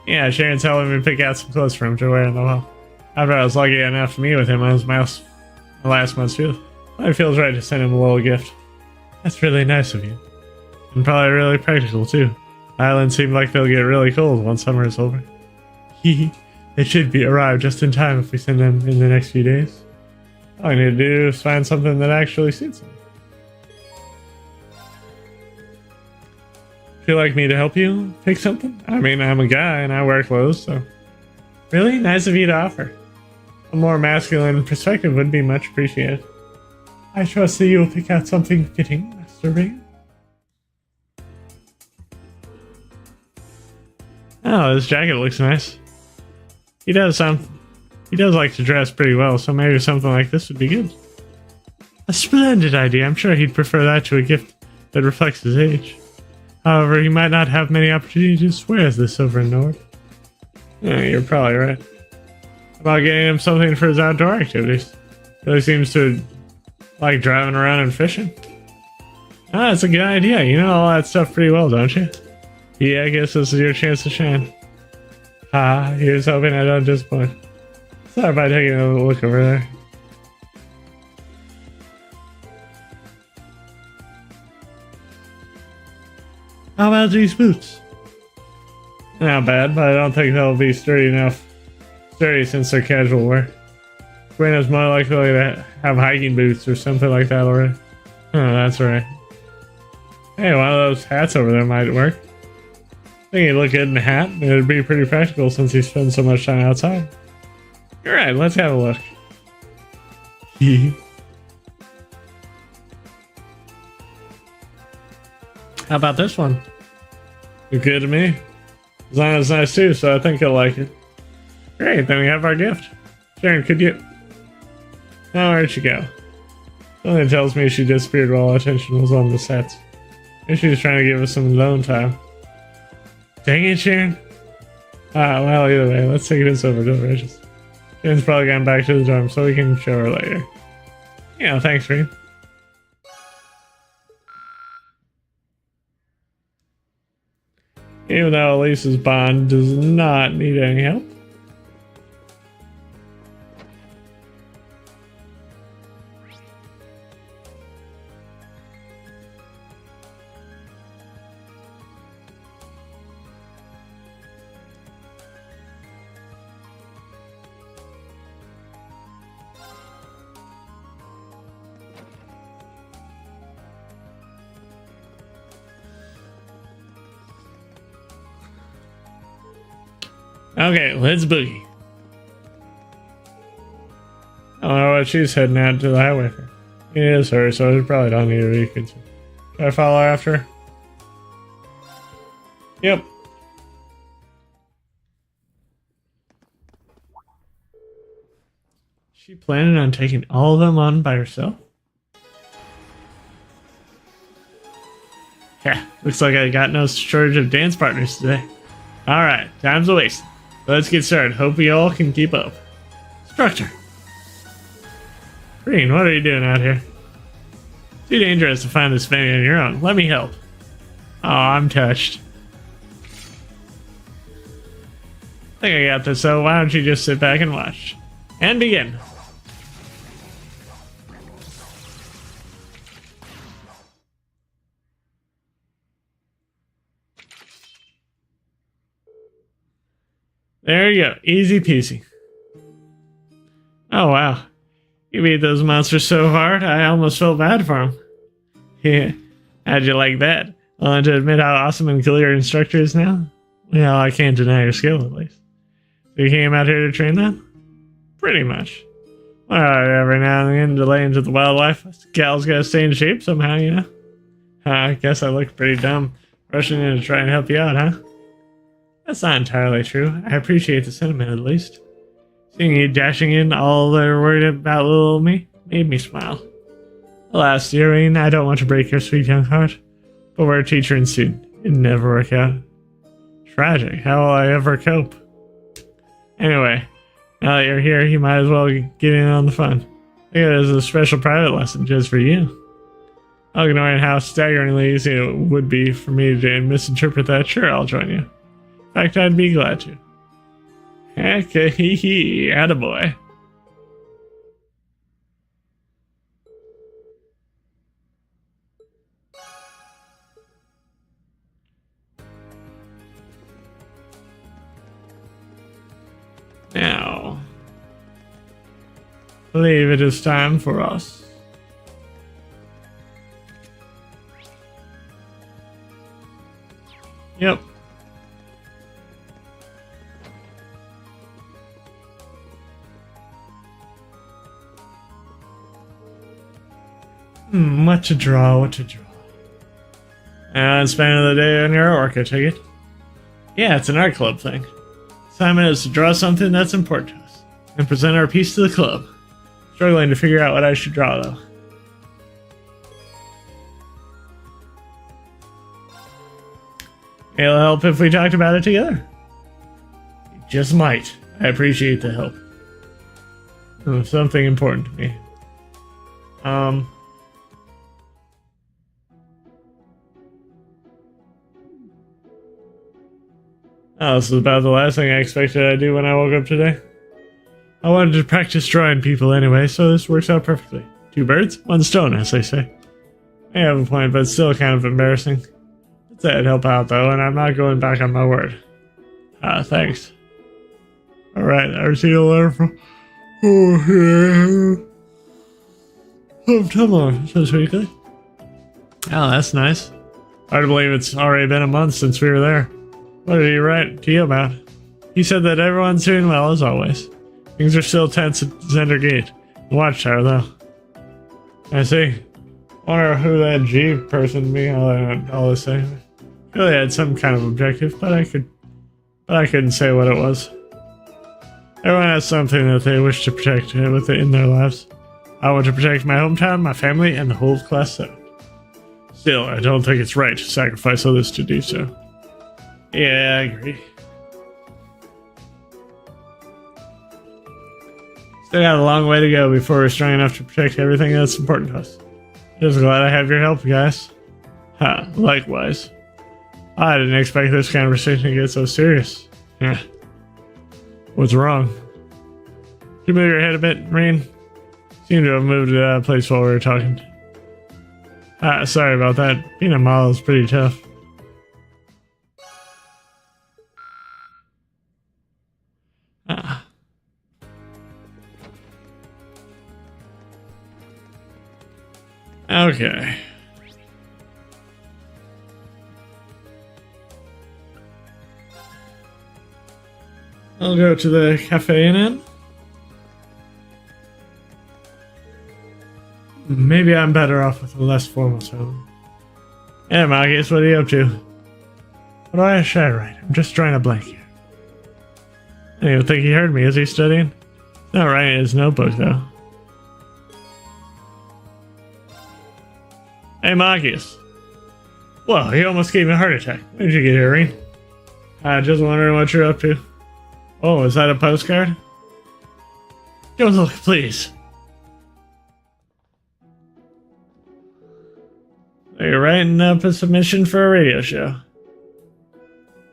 Yeah, Sharon's helping me pick out some clothes for him to wear in the hall. After I was lucky enough to meet with him on my last month's field, it feels right to send him a little gift. That's really nice of you. And probably really practical too. Islands seem like they'll get really cold once summer is over. Hee. They should be arrived just in time if we send them in the next few days. All I need to do is find something that actually suits them. Feel like me to help you pick something? I mean, I'm a guy and I wear clothes, so. Really? Nice of you to offer. A more masculine perspective would be much appreciated. I trust that you will pick out something fitting, Master Ring. Oh, this jacket looks nice. He does like to dress pretty well, so maybe something like this would be good. A splendid idea. I'm sure he'd prefer that to a gift that reflects his age. However, he might not have many opportunities to wear this over in Nord. Yeah, you're probably right. How about getting him something for his outdoor activities? Really seems to like driving around and fishing. Ah, that's a good idea. You know all that stuff pretty well, don't you? Yeah, I guess this is your chance to shine. Here's hoping I don't disappoint. Sorry about taking a look over there. How about these boots? Not bad, but I don't think they'll be sturdy since they're casual wear. Gwen is more likely to have hiking boots or something like that already. Oh, that's right. Hey, one of those hats over there might work. I think he'd look good in a hat, and it'd be pretty practical since he spends so much time outside. You're right, let's have a look. How about this one? Look good to me. Design is nice too, so I think you'll like it. Great, then we have our gift. Sharon, could you... Oh, where'd she go? Something tells me she disappeared while attention was on the sets. Maybe she was trying to give us some alone time. Dang it, Sharon. Well, either way, let's take this over to Regis. Sharon's probably gone back to the dorm, so we can show her later. Yeah, thanks, Reem. Even though Elise's bond does not need any help. Okay, let's boogie. I don't know what she's heading out to the highway for. It is her, so we probably don't need to be concerned. Should I follow after her? Yep. She planning on taking all of them on by herself? Yeah, looks like I got no shortage of dance partners today. Alright, time's a waste. Let's get started. Hope we all can keep up. Structure. Green, what are you doing out here? Too dangerous to find this venue on your own. Let me help. Oh, I'm touched. I think I got this, so why don't you just sit back and watch? And begin. There you go. Easy peasy. Oh, wow. You beat those monsters so hard, I almost felt bad for them. Yeah. How'd you like that? Willing to admit how awesome and cool your instructor is now? Well, I can't deny your skill, at least. So you came out here to train them? Pretty much. Well, every now and then, delay into the wildlife. This gal's gotta stay in shape somehow, you know? I guess I look pretty dumb rushing in to try and help you out, huh? That's not entirely true. I appreciate the sentiment, at least. Seeing you dashing in, all they're worried about little old me, made me smile. Alas, Irene, I don't want to break your sweet young heart, but we're a teacher and student. It'd never work out. Tragic. How will I ever cope? Anyway, now that you're here, you might as well get in on the fun. Think of it as a special private lesson just for you. Ignoring how staggeringly easy it would be for me to misinterpret that, sure, I'll join you. In fact, I'd be glad to. Heck, hee hee, attaboy. Now, I believe it is time for us. Yep. What to draw, what to draw. And spend another day on your artwork, I take it? Yeah, it's an art club thing. Assignment is to draw something that's important to us, and present our piece to the club. Struggling to figure out what I should draw, though. It'll help if we talked about it together. You just might. I appreciate the help. Something important to me. Oh, this is about the last thing I expected I'd do when I woke up today. I wanted to practice drawing people anyway, so this works out perfectly. 2 birds, 1 stone, as they say. I have a point, but it's still kind of embarrassing. I'd say I'd help out, though, and I'm not going back on my word. Thanks. Alright, I received a letter from... Oh, yeah. From Tumblr, so sweetly. Oh, that's nice. Hard to believe it's already been a month since we were there. What did he write to you about? He said that everyone's doing well, as always. Things are still tense at Zender Gate. The Watchtower, though. I see. Wonder who that G person be all the same. Really had some kind of objective, but I couldn't say what it was. Everyone has something that they wish to protect in their lives. I want to protect my hometown, my family, and the whole of Class 7. Still, I don't think it's right to sacrifice others to do so. Yeah, I agree. Still got a long way to go before we're strong enough to protect everything that's important to us. Just glad I have your help, guys. Likewise. I didn't expect this conversation to get so serious. Yeah. What's wrong? Could you move your head a bit, Rain? Seemed to have moved to that place while we were talking. Sorry about that. Being a model is pretty tough. Okay. I'll go to the Cafe Inn. Maybe I'm better off with a less formal tone. Yeah, Marcus, what are you up to? What do I should write? I'm just drawing a blank here. I don't think he heard me. Is he studying? Not writing in his notebook, though. Hey, Marcus. Whoa, he almost gave me a heart attack. When did you get here, Rean? Just wondering what you're up to. Oh, is that a postcard? Don't look, please. Are you writing up a submission for a radio show?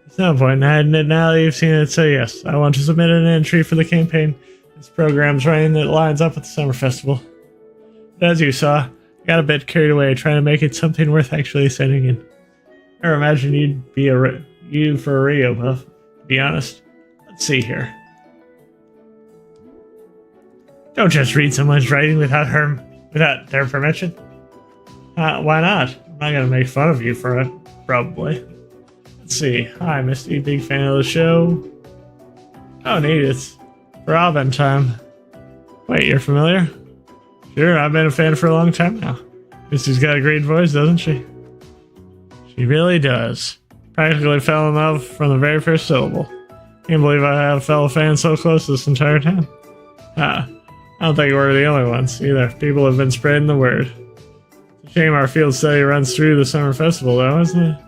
There's no point in hiding it now that you've seen it, so yes, I want to submit an entry for the campaign. This program's running that lines up with the summer festival. But as you saw, I got a bit carried away trying to make it something worth actually sending in. Never imagined you'd be you for a radio buff, to be honest. Let's see here. Don't just read someone's writing without their permission. Why not? I'm not gonna make fun of you for it, probably. Let's see. Hi, Misty. Big fan of the show. Oh, neat. It's Robin time. Wait, you're familiar? Sure, I've been a fan for a long time now. Misty's got a great voice, doesn't she? She really does. Practically fell in love from the very first syllable. Can't believe I have a fellow fan so close this entire time. I don't think we're the only ones, either. People have been spreading the word. It's a shame our field study runs through the summer festival, though, isn't it?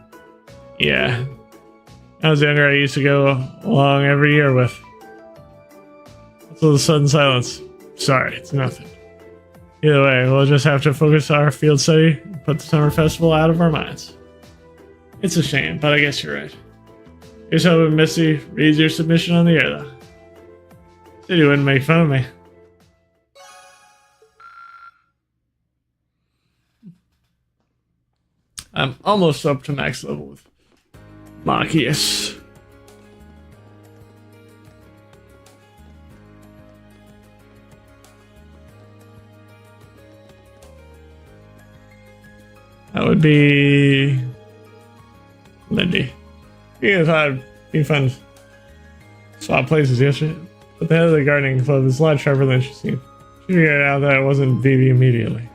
Yeah. When I was younger, I used to go along every year with. What's all the sudden silence? Sorry, it's nothing. Either way, we'll just have to focus our field study and put the summer festival out of our minds. It's a shame, but I guess you're right. Here's hoping Misty reads your submission on the air, though. Said you wouldn't make fun of me. I'm almost up to max level with Marcus. That would be Lindy. Yeah, I thought it'd be fun to swap places yesterday. But the head of the gardening club is a lot sharper than she seemed. She figured out that it wasn't Vivi immediately.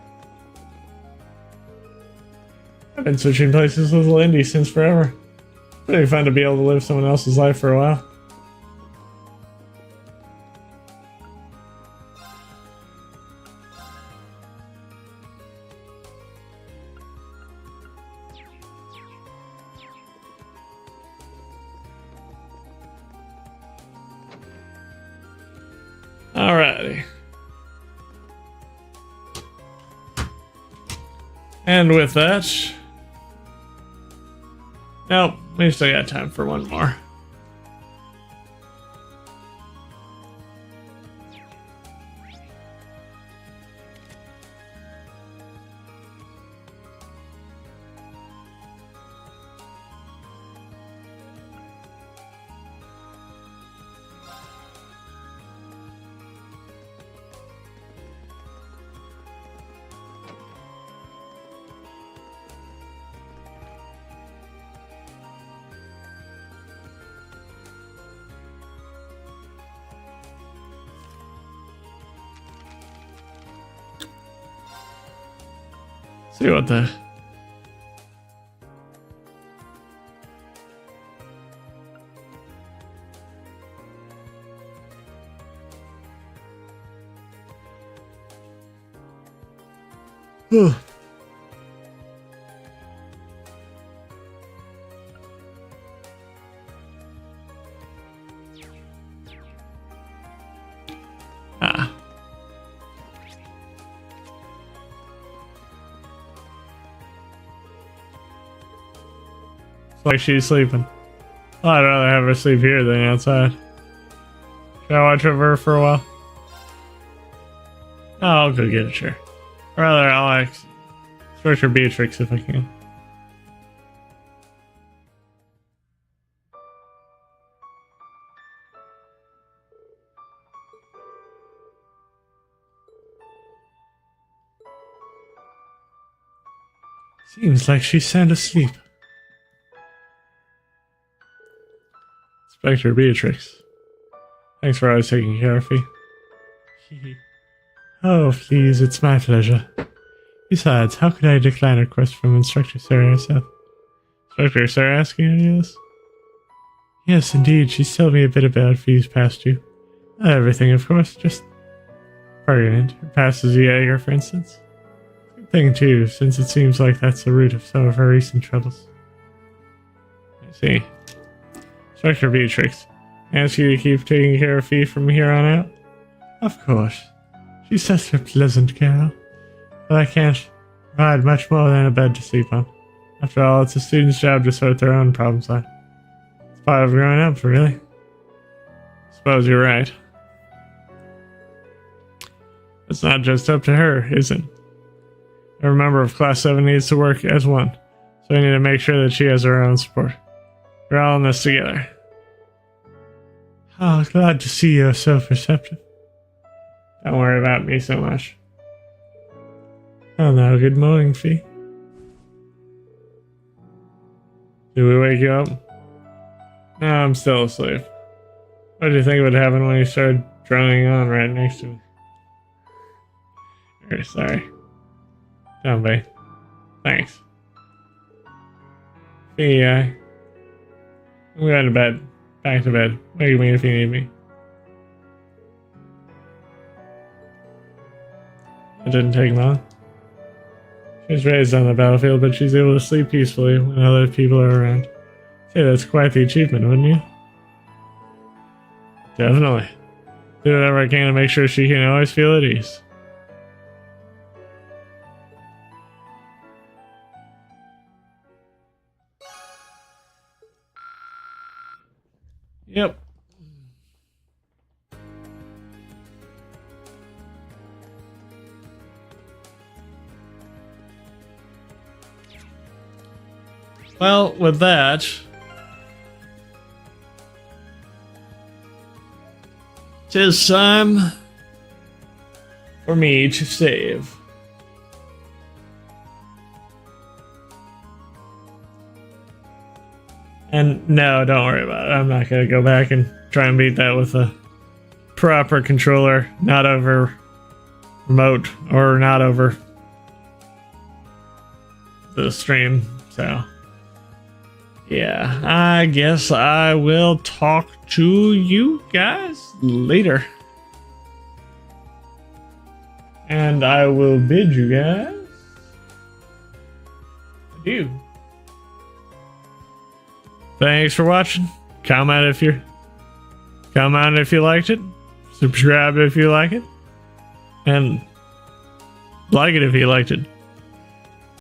I've been switching places with Lindy since forever. Pretty fun to be able to live someone else's life for a while. Alrighty. And with that... Nope, we still got time for one more. See what the... Ah. It's like she's sleeping. Well, I'd rather have her sleep here than outside. Should I watch over her for a while? Oh, I'll go get a chair. Or rather, I'll structure Beatrix if I can. Seems like she's sound asleep. Inspector Beatrix. Thanks for always taking care of me. Oh, please, it's my pleasure. Besides, how could I decline a request from Instructor Sarah herself? Instructor Sarah asking you to do this? Yes, indeed. She's told me a bit about fees past you. Not everything, of course, just pregnant. Her past as a Jaeger, for instance. Good thing, too, since it seems like that's the root of some of her recent troubles. I see. Instructor Beatrix, ask you to keep taking care of Fee from here on out? Of course. She's such a pleasant girl. But I can't provide much more than a bed to sleep on. After all, it's a student's job to sort their own problems out. It's part of growing up, really. Suppose you're right. It's not just up to her, is it? Every member of Class 7 needs to work as one, so we need to make sure that she has her own support. We're all in this together. Oh, glad to see you're so perceptive. Don't worry about me so much. Oh no, good morning, Fee. Did we wake you up? No, I'm still asleep. What did you think would happen when you started droning on right next to me? Very sorry. Don't be. Thanks. Fee, I'm going to bed. Back to bed. Wake me if you need me. It didn't take long. She was raised on the battlefield, but she's able to sleep peacefully when other people are around. Say that's quite the achievement, wouldn't you? Definitely. Do whatever I can to make sure she can always feel at ease. Yep. Well, with that, tis time for me to save. And no, don't worry about it. I'm not going to go back and try and beat that with a proper controller, not over remote or not over the stream. So, yeah, I guess I will talk to you guys later. And I will bid you guys adieu. Thanks for watching. Comment if you liked it. Subscribe if you like it. And like it if you liked it.